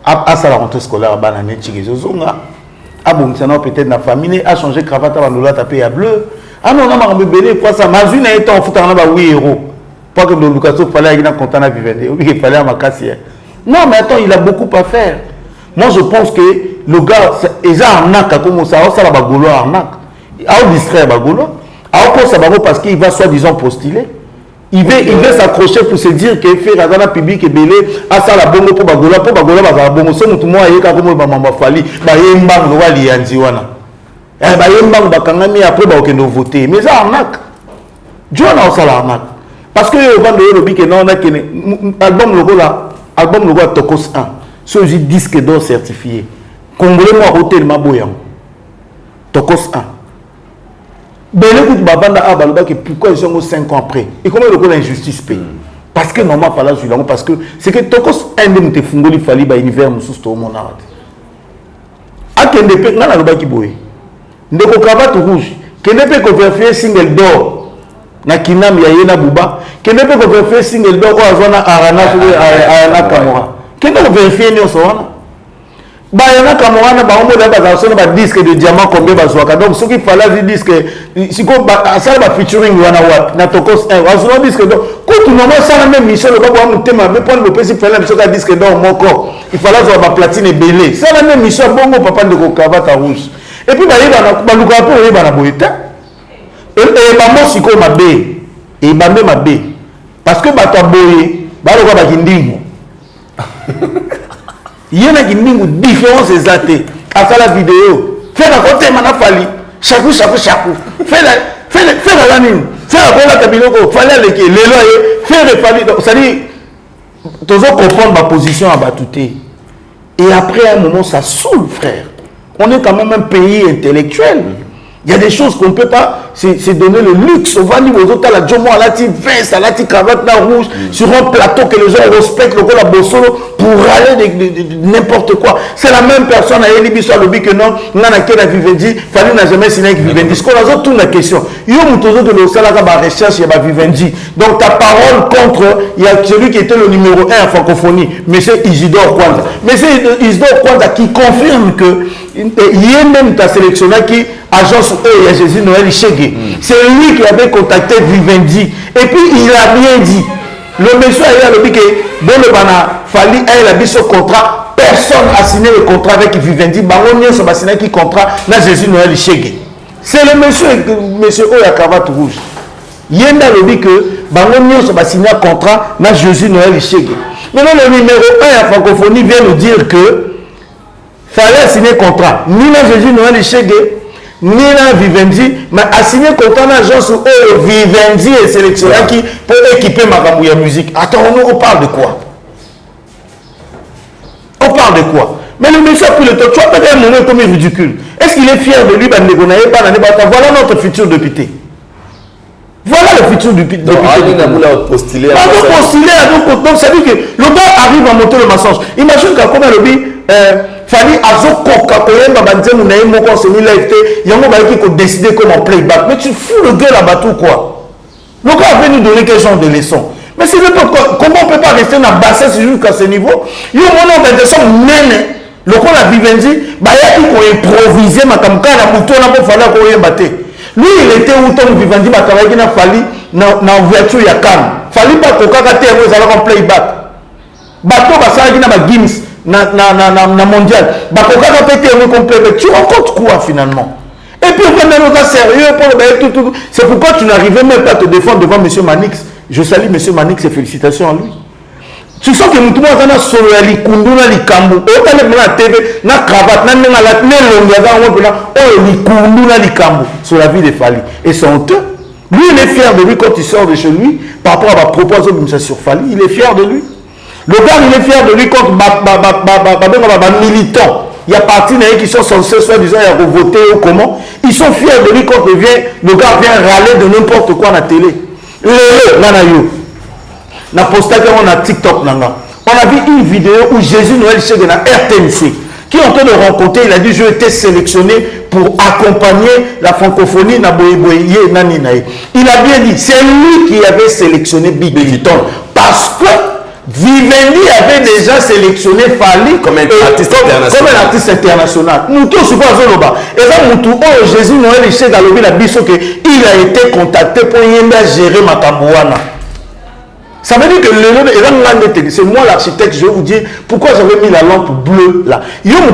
À ça, la rentrée scolaire, banane, Tchigezozonga. Ah bon, ça n'a peut-être la famille, a changé cravate, à l'ola, tapé à bleu. Ah non, on a un bébé, quoi, ça m'a vu, n'a été en foot, on a 8 euros. Pas que le Lucasso fallait aller dans content à vivre. Il fallait à ma cassière. Non, mais attends, il a beaucoup à faire. Moi, je pense que le gars, il a un arnaque, comme ça, ça va bagolo arnaque. Il a distrait bagolo. Alors, ça va parce qu'il va soi-disant postuler. Il veut s'accrocher pour se dire qu'il fait la zone publique et belé, à ça la bongo pour bagolo, bah bongo, c'est tout le monde, il y a comme il va m'affaler, bah il y a un banc, il y a un diwana. Bah il y a un banc, bah quand même, après, bah on voter. Mais ça arnaque. Dieu n'a pas l'arnaque. Parce que le vent de l'objet que non, on a album logo là, album logo à Tokos 1, sur le disque d'or certifié. Congolais moi hôtel Maboyan. Tokos 1. Ben écoute, Babanda a balobaki pourquoi ils sont 5 ans après. Et comment le l'injustice paye? Parce que normalement pas là parce que c'est que Tokos 1 de mute fungoli fali ba univers mususu to mon art. Akende pe ngana lobaki boye. Ndeko cravate rouge, kende pe ko faire single d'or. Na kinam ya yena buba kende pe ko vérifier single d'or ko azona arana na kamora kende ko vérifier ni osona ba yana kamora na ba omo da ba sona ba disque de diamant combien ba zwaka donc ce qui fallait dire disque siko ba ça ba featuring wana wat na Tokos 1 azona disque d'or ko tout moment ça même mission le ba mo tema me prendre le principe fallait mission ka disque d'or moko il fallait zo ba platine belé ça la même mission bongo papa de ko cravate rouge et puis ba yeba na ba luka po yeba na boita. Et maman si comme ma bé et ma même ma bé parce que bah toi boy bah le quoi bah kindingo il y en a qui n'ont différence exacte à faire la vidéo faire la côté mana fali chaque faire la mine faire la cabiloko fallait les loyers faire les fali donc ça dit toujours comprendre ma position à batouté et après un moment ça saoule frère on est quand même un pays intellectuel. Il y a des choses qu'on ne peut pas se donner le luxe. On va dire aux autres, la Jomo, la veste, la cravate, la rouge, sur un plateau que les gens respectent, le la bossolo, pour râler de n'importe quoi. C'est la même personne à Elibi sur le que non, on a la Vivendi, Fali n'a jamais signé avec Vivendi. Ce qu'on a toute la question. Il y a de la recherche, il y a Vivendi. Donc ta parole contre, il y a celui qui était le numéro 1 en francophonie, M. Isidore Kwanza. M. Isidore Kwanza qui confirme que il y a même ta sélectionné qui agence il y a Jésus Noël Chege. C'est lui qui avait contacté Vivendi. Et puis il a bien dit. Le monsieur a dit que bon le bana fali a dit ce contrat. Personne n'a signé le contrat avec Vivendi. Bangonien ça va signer qui contrat na Jésus Noël Chege. C'est le monsieur Oya cravate rouge. Yenda le dit que Bangonien ça va signer un contrat na Jésus Noël Chege. Maintenant le numéro 1 en francophonie vient nous dire que fallait signer contrat. Ni na Jésus Noël Chege ni na Vivendi, mais a signé contrat d'agence où Vivendi est sélectionné qui pour équiper ma musique. Attends, on parle de quoi? On parle de quoi? Mais le monsieur a pris le temps. Tu vois peut-être un moment comme ridicule. Est-ce qu'il est fier de lui? Voilà notre futur député. Voilà le futur député. Donc, postuler. Donc, ça veut dire que le gars arrive à monter le mensonge. Imagine qu'à combien le dit Fali Azo Koka Koyemba Banzemu Naïm Moko Semi Life Yango Baiki ko décider comment playback. Mais tu fous le gars là-bas tout quoi? Le gars a venu donner quel genre de leçons? Mais comment on ne peut pas rester dans la bassesse jusqu'à ce niveau? Il y a un moment de même. Le coup la Vivendi, bah il y a improviser ma kamka la mouton là pour faire qu'on y battre. Lui il était où ton Vivendi bah travailler na Fali na ouverture ya cam. Fali pas Koka kate vous allez en playback. Bateau bah ça na ba Gims na mondial. Bah Koka kate vous complet. Tu rencontres quoi finalement? Et puis on va mettre sérieux pour tout. C'est pourquoi tu n'arrivais même pas à te défendre devant M. Manix. Je salue M. Manix et félicitations à lui. Tu sens que nous avons solo ali kunduna li kambu. Autant de la TV, na cravate, na la kunduna li kambu sur la vie de Fali. Et c'est honteux. Lui, il est fier de lui quand il sort de chez lui par rapport à ma proposition de sur Fali. Il est fier de lui. Le gars, il est fier de lui quand militant. Il y a partis qui sont censés soi-disant voter ou comment. Ils sont fiers de lui quand le gars vient râler de n'importe quoi à la télé. On a posté on a TikTok. On a vu une vidéo où Jésus Noël Chege na RTNC qui ont été de rencontrer, il a dit, je été sélectionné pour accompagner la francophonie na Boye Nani Nae. Il a bien dit, c'est lui qui avait sélectionné Big Hilton parce que Vivendi avait déjà sélectionné Fali comme un artiste international. Nous tous supposons Zoloba. Et ça, Jésus Noël, il sait dans le la biso que il a été contacté pour gérer Makambouana. Ça veut dire que c'est moi l'architecte, je vais vous dire pourquoi j'avais mis la lampe bleue là. Il y a une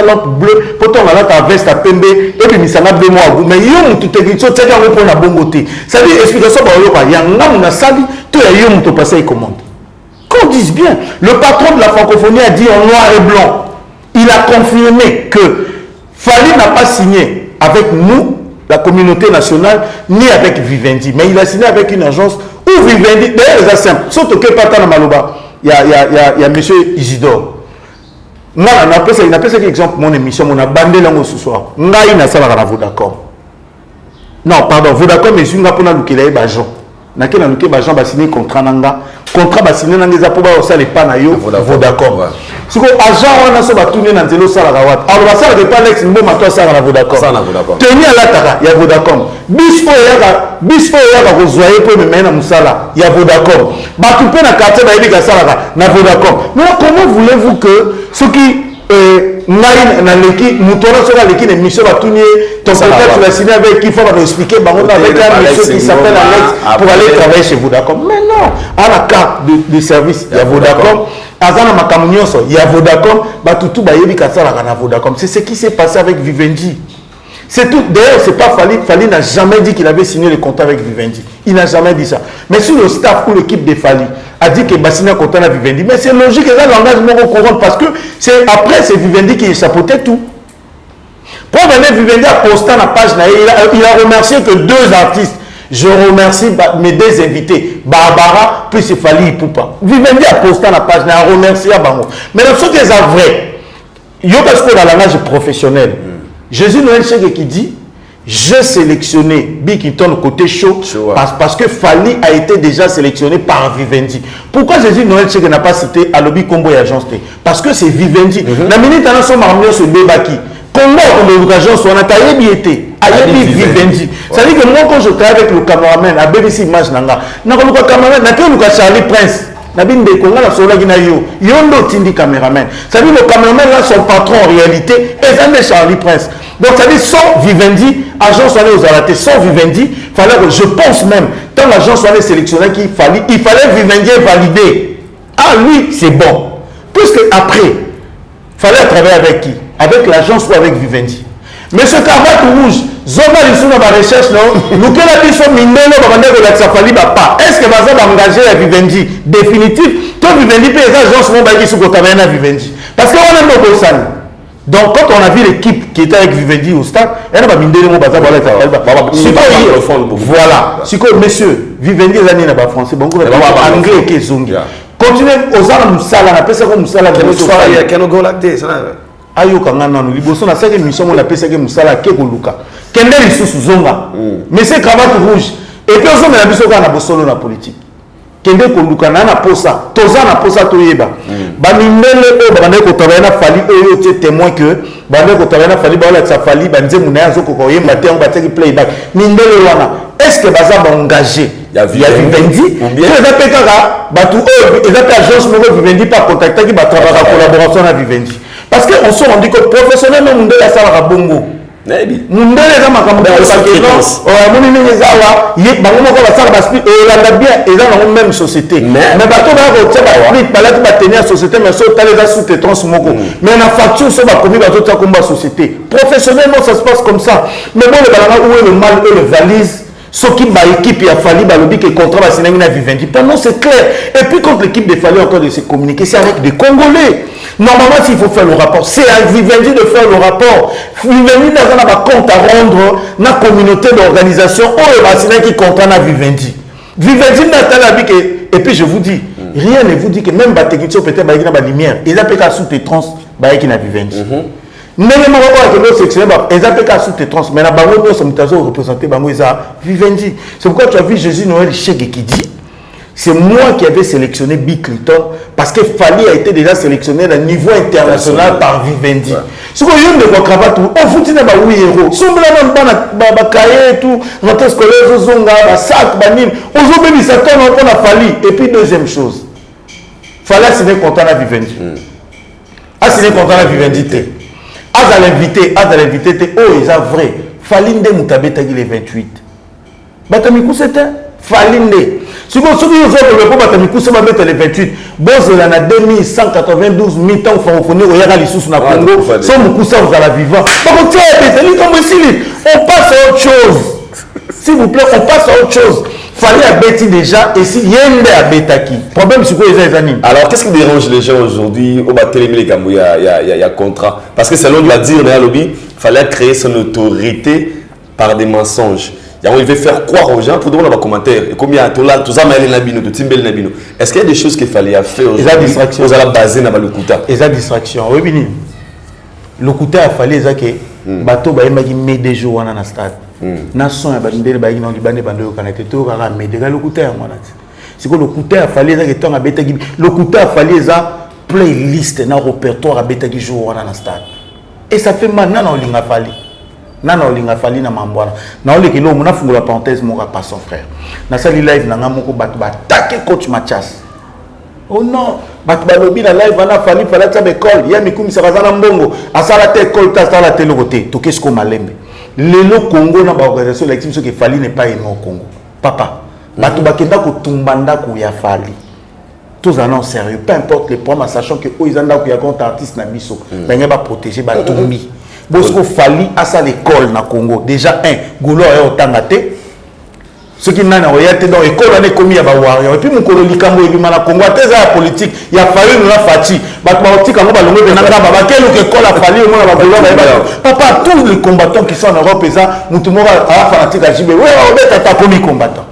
lampe bleue pour ton la veste à pembe et puis il s'en a deux mois. Mais il y a une technique, c'est pour la bonne côté. Ça veut dire explication par le il y a un homme sali, tout le monde te passe et commande. Qu'on dise bien, le patron de la francophonie a dit en noir et blanc. Il a confirmé que Fali n'a pas signé avec nous, la communauté nationale, ni avec Vivendi, mais il a signé avec une agence. Où Vivendi, d'ailleurs, c'est simple. Surtout que Patana Maloba, il y a M. Isidore. Moi, on appelle ça exemple mon émission, on a bandé là ce soir. On a une salle à Vodacom. Non, pardon, Vodacom, mais je suis là pour nous qu'il y ait Bajon. N'a qu'un nous qu'il y ait Bajon, signé contrat nanga. Contrat va signer nanga pour ça les panayo Vodacom. Si vous agent on a ça tourner dans zéro salle à Rawat. Alors ça ne pas l'ex bon matin ça à Vodacom. Tenir à la tara, il y a Vodacom. Bispo ya rezoyer pour me mettre dans musala, il y a Vodacom. Ba tu peux na quartier ba ibika sala na Vodacom. Mais comment voulez-vous que ceux qui na leki mutora sur l'équipe émission va tourner ton contact tu vas signer avec qui faut expliquer avec un monsieur qui s'appelle Alex pour aller travailler chez Vodacom. Mais non, à la carte de service il y a Vodacom. Azana Makamunyoso, il y a Vodacom, Batutu Bayebi Kassala na Vodacom. C'est ce qui s'est passé avec Vivendi. C'est tout. D'ailleurs, c'est pas Fali. Fali n'a jamais dit qu'il avait signé le contrat avec Vivendi. Il n'a jamais dit ça. Mais si le staff ou l'équipe de Fali a dit qu'il a signé un contrat avec Vivendi, mais c'est logique que ça l'engagement courant parce que c'est après c'est Vivendi qui chapeautait tout. Pour venir Vivendi a posté la page, il a remercié que deux artistes. Je remercie mes deux invités, Barbara plus Fali Poupa. Vivendi a posté la page, il a remercié Bango. Mais le truc est vrai. Il y a dans la langage professionnel. Jésus Noël Chege qui dit, j'ai sélectionné Big Hilton côté chaud parce que Fali a été déjà sélectionné par Vivendi. Pourquoi Jésus Noël Chege n'a pas cité Alobi Combo et Agence T? Parce que c'est Vivendi. La minute à son marmion se débat qui Congo comme l'agence on a taillé biété. Ayebi Vivendi. Ça veut dire que moi quand je travaille avec le cameraman à BBC Image Nanga, n'a pas le cameraman, n'a que Charlie Prince. Nabinde Konga la sola gina yo yondo tindi caméraman. Ça veut dire le caméraman là son patron en réalité est Charlie Prince. Donc ça veut dire sans Vivendi, agence soit aux arrêtés, sans Vivendi, fallait que je pense même quand l'agence soit sélectionnée qu'il fallait Vivendi valider. Ah lui c'est bon. Puisque après fallait travailler avec qui? Avec l'agence ou avec Vivendi. Mais ce cravate rouge, Zoma Lissou dans ma recherche, non, nous qui la mission Mindelo, pas. Est-ce que Baza va engager à Vivendi? Définitif, toi Vivendi, puis les agences vont bailler sur le travail à Vivendi. Parce qu'on a même pas ça. Donc quand on a vu l'équipe qui était avec Vivendi au stade, elle va Mindelo, Baza, voilà. Si quoi, messieurs, Vivendi, les années là-bas français, bon, anglais qui est zongi. Continuez aux armes, Moussala, on appelle ça comme Moussala. Ayo kanga nanu liboso na seke mission on appelle ça que musala ke koluka kende lisusu zonga mais c'est cravate rouge et puis on a biso kana bosolo na politique kende koluka na posa toza na posa toyeba ba mindele o ba ndeko ko travailler na Fali oyo te témoin que ba ndeko ko travailler na Fali ba la sa Fali ba nzemu na yazo ko yemba te on ba teki playback mindele wana est-ce que baza ba engagé ya Vivendi bien les apeka ba tout eux les agence mo Vivendi pas contacter qui ba travailler en collaboration na Vivendi. Parce qu'on se rend compte que professionnellement, on a ça à Bongo. On a ça à la même société. Mais la facture, ça va commis dans société. Professionnellement, ça se passe comme ça. Mais bon, où est le mal et le valise? Ce qui m'a équipe, il a fallu que le contrat va signer avec Vivendi. Non, c'est clair. Et puis, quand l'équipe de Fali encore de se communiquer, c'est avec des Congolais. Normalement, s'il faut faire le rapport, c'est à Vivendi de faire le rapport. Vivendi n'a pas compte à rendre dans la communauté d'organisation. Oh, il va signer qui contrat avec Vivendi. Vivendi n'a pas la vie. Et puis, je vous dis, rien ne vous dit que même la technicien peut-être dans la lumière, ils appellent qu'à sous-traitance, qui n'a Vivendi. Mais les Marocains sectionné, ils appellent qu'à sous-traitance. Mais la baronne, son mutation représenté, Vivendi. C'est pourquoi tu as vu Jésus Noël Chege qui dit C'est moi qui avais sélectionné Bill Clinton parce que Fally a été déjà sélectionné à niveau international par Vivendi. Ce qu'on y a de cravate, on fout dans les héros. Si on a un cahier, tout, rentrée scolaire, un sac, on a ça tourne on a Fally. Et puis deuxième chose, Fally a signé content à Vivendi. A signé content à Vivendi. A l'invité, oh, ils sont vrai. Fally nde Moutabé tagi les 28. Batamikou c'était Fally nde. Si vous avez le Batamikou c'est les 28. Bon, c'est en 2192 mi-temps francophonie au Yaga Lissous na Congo. Sans beaucoup ça vous allez vivre. On passe à autre chose. S'il vous plaît, on passe à autre chose. Fally a bêti déjà et si yende a bêtaki. Problème c'est quoi les amis? Alors qu'est-ce qui dérange les gens aujourd'hui au Batelemi les Gambou, il y a contrat parce que selon la dire dans lobby, fallait créer son autorité par des mensonges. Il veut faire croire aux gens pour donner un commentaire. Et comme il y a tout ça, est-ce qu'il y a des choses qu'il fallait faire aujourd'hui? Vous allez baser dans le Kuta. Et ça distraction. Oui, bien. Le Kuta a fallu que bateau ba yemaki met des jours wana na stade. Na son ya bandele ba yina libane bando yo kanete to kaka mais de le Kuta ya mwana. C'est que le Kuta a fallu que ton abetaki le Kuta a fallu ça playlist na répertoire abetaki jour wana na stade. Et ça fait maintenant on linga fallu. Nana olinga Fally na mambwana na ole kilo mona fungula parenthèse mon pas son frère na sali live na ngamoko batu batake coach Mathias oh non batu balobi na live na Fally ta école ya mikumi sakazana mbongo asala te école ta sala te lokote to qu'est-ce qu'on malembe lelo Congo na ba organisation l'activité que Fally n'est pas aimé au Congo papa batu bakenda ko tumbanda ko ya Fally tous en sérieux peu importe les problèmes sachant que eux ils ont ko ya compte artiste na biso ba ngeba protéger ba tumbi Bosco Fally à sa l'école na Congo déjà golo est autant gâté ce qui n'a rien été dans l'école on est commis à Bawario et puis mon colo likambo et na Congo à la politique il a fallu nous la fati batouti quand on va le mettre dans baba quelle école a fallu moi la golo papa tous les combattants qui sont en Europe et ça nous tout le monde a fanatique à Jibé ouais on met ta commis combattant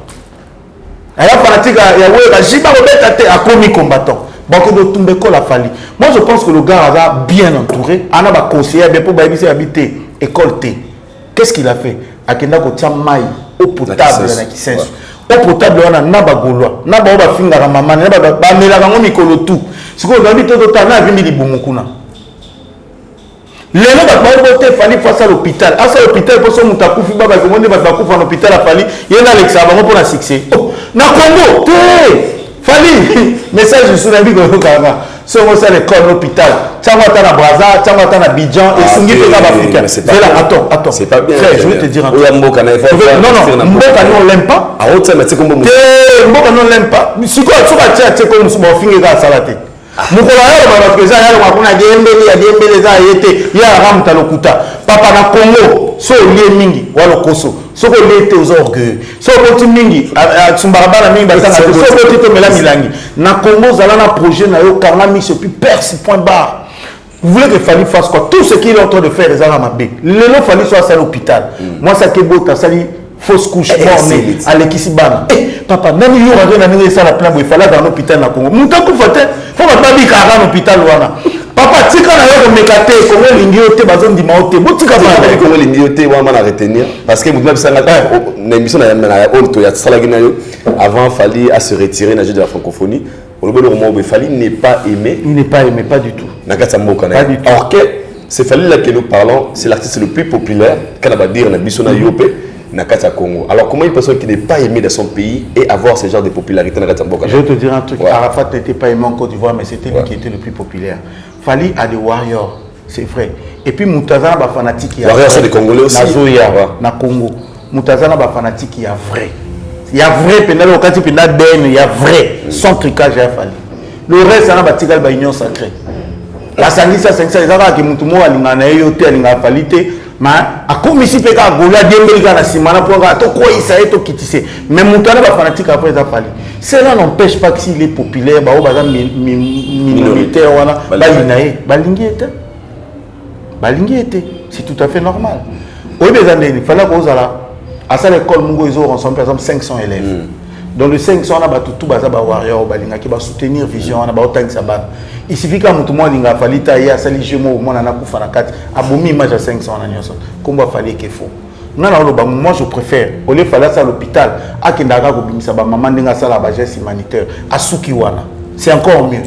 elle a fanatique à ouais Jibé on met ta commis combattant. Beaucoup de tomber la Fally. Moi je pense que le gars a bien entouré. On a un conseiller pour habiter école T. Qu'est-ce qu'il a fait? Akenda ko tia mai eau potable na kisenso. Eau potable on a naba goloa. Naba ba finga mama naba ba mela bango mikolo tout. Siko ngabi to na vindi libumukuna. Lelo ba bote Fally face à l'hôpital. À l'hôpital pour son mutakufi baba ko monde ba kufa à l'hôpital à Fally. Yena Alexa bango pour la succès. Na Congo té Fally message sur la vie de Kanga sur l'école l'hôpital tanga tana Brazza tanga tana Bidjan et sungi pe ka africain attends c'est pas bien je vais te dire un truc non Mboka on l'aime pas a haute mais c'est comme Mboka non l'aime pas si quoi tu vas tirer comme son fingi ka salate mukolo ya ba président ya ba kuna dembele za yete ya ramta lokuta papa na Congo so lié mingi wala koso soko lete aux orgueils soko ti mingi tsumbarabana mingi batanga soko ti to mela milangi na Congo zala na projet na yo kanga mix puis perce point barre. Vous voulez que Fally fasse quoi? Tout ce qu'il est en train de faire les Aramabé lelo Fally soit à l'hôpital moi ça que beau ta sali fausse couche formée à l'équisibana papa même il y aura rien à nous ça la plan il fallait dans l'hôpital na Congo mutaku faté faut pas dire qu'à l'hôpital wana papa tika na yo mekate Congo lingiote bazon di maote botika ba Congo lingiote wa na retenir parce que mutu bisanga na émission na onto ya sala gina yo avant Fally à se retirer na jeu de la francophonie le moment Fally n'est pas aimé il n'est pas aimé pas du tout nakata mboka na or que c'est Fally là que nous parlons c'est l'artiste le plus populaire quand on va dire na biso na yope Nakata Congo. Alors comment une personne qui n'est pas aimée de son pays et avoir ce genre de popularité Nakata Mboka? Je vais te dire un truc. Ouais. Arafat n'était pas aimé en Côte d'Ivoire, mais c'était lui qui était le plus populaire. Fally a des warriors, c'est vrai. Et puis Moutazana ba fanatique il y a. Warriors c'est des Congolais aussi. Na Congo. Moutazana ba fanatique il y a vrai. Il y a vrai pendant le quand il y a Ben, il y a vrai. Sans tricage il y a Fally. Le reste ça na ba tigal ba union sacrée. La sangisa sangisa ezaka ki mutu mo alinga na yo te alinga Fally te. Mais à comme ici peut ka gola dembeli kana simana pour ka to ko isa eto kitise mais mutana ba fanatique après ça Fally cela n'empêche pas que s'il est populaire ba o ba minoritaire wana balingi était c'est tout à fait normal oui mais il fallait que ozala à ça l'école mungo ils ont ensemble par exemple 500 élèves dans le 500 on a tout baza ba warrior balinga ki ba soutenir vision on a ba autant ça ba il suffit qu'à tout le monde a fallu tailler à sali jemo au monde na kufa na kati abomi image à 500 na nyoso komba Fally ke faux moi je préfère au lieu fallait ça à l'hôpital akendaka ko bimisa ba maman ndenga sala ba geste humanitaire asuki wana c'est encore mieux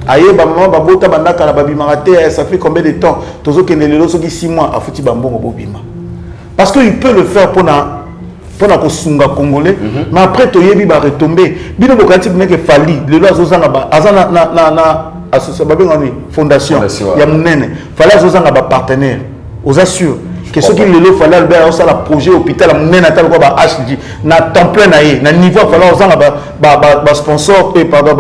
aye ba maman ba bota bandaka la babimaka te ça fait combien de temps tozo kende lelo soki 6 mois afuti bambongo bobima parce que il peut le faire pour ko sunga congolais mais après to yebi ba retomber bino bokati meke fali lelo azozanga ba azana na association babengani fondation ya munene fallait azozanga ba partenaire aux assure que ceux qui le fallait Albert ça la projet hôpital munene atal ko ba HG na temps plein na ye na niveau fallait azanga ba sponsor pe pardon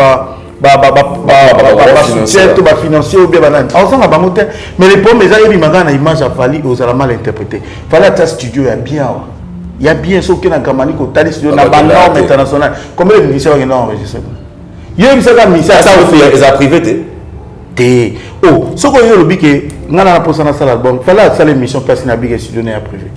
soutien tout financier ou bien banane azanga ba moteur mais les pommes ça yebi magana image a fallu aux ala mal interprété fallait ta studio ya bien il y a bien ce qui na kamani ko tali studio na ba norme internationale combien de musiciens qui ont enregistré il y a eu ça comme musicien ça ils a privé oh ce qu'on a le bique ngana na posa na sala album fallait ça l'émission place na bique studio na privé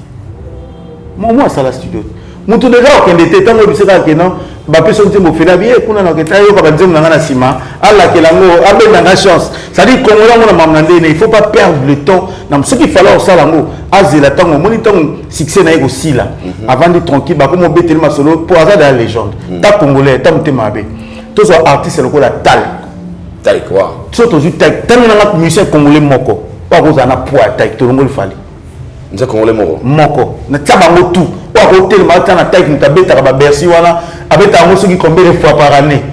moi ça la studio mutu de gars qui était tant que ça que non ba personne te mo fait la bien kuna na keta yo ka banzemu na ngana sima alla ke lango abe na chance ça dit comme on a mamnande il faut pas perdre le temps na ce qu'il fallait au sala ngo azela tango moni tango succès na yego sila avant de tranquille ba comme betel ma solo pour ça la légende ta congolais ta mutema be to so artiste le ko la tal quoi surtout du taille tellement na musicien congolais moko pas ko na poids taille to ngol fali nza congolais moko na tabango tout pas ko tellement ta na taille mutabeta ba Bercy wana abeta ngo soki combien de fois par année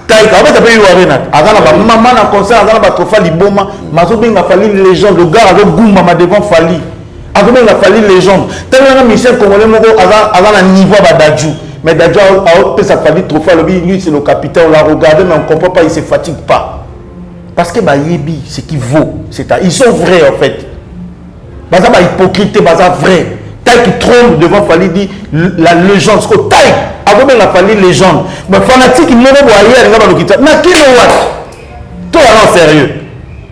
taille ka abeta pe yo arena azana ba maman na concert azana ba trophée liboma mazo benga fali légende le gars avec gumba ma devant fali azobenga fali légende tellement na musicien congolais moko azana niveau ba daju. Mais d'ailleurs, ça fait trop fort. Lui, c'est le capitaine, on l'a regardé, mais on ne comprend pas, il ne se fatigue pas. Parce que Yebi, ce qui vaut, ils sont vrais en fait. Bah, ça va hypocrite, bah, ça vrai. Taille qui trompe devant Fali dit la légende. Ce que taille, avant même la Fali légende. Mais fanatique, il ne va pas aller, il va mais qui le voit? Toi, alors sérieux.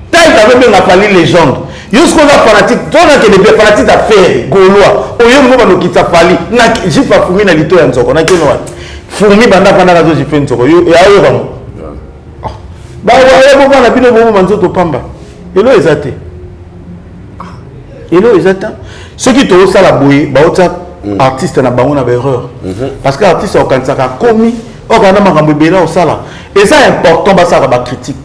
Taille, avait même la Fali légende. Jusqu'au là fanatique, toi là qui est des fanatiques à faire, Gaulois, au lieu de nous qui t'a fallu, j'ai pas fourmi dans l'ito et en soko, n'a qu'une autre. Fourmi banda pendant la zone j'ai fait une soko, et à eux vraiment. Bah ouais, bon, on a bien le bon manzo to pamba. Et là ils attendent. Et là ils attendent. Ceux qui t'ont ça la bouée, bah autre artiste na bango na erreur. Parce que l'artiste au quand ça a commis, au quand on a mangé là au sala. Et ça important bah ça va critique.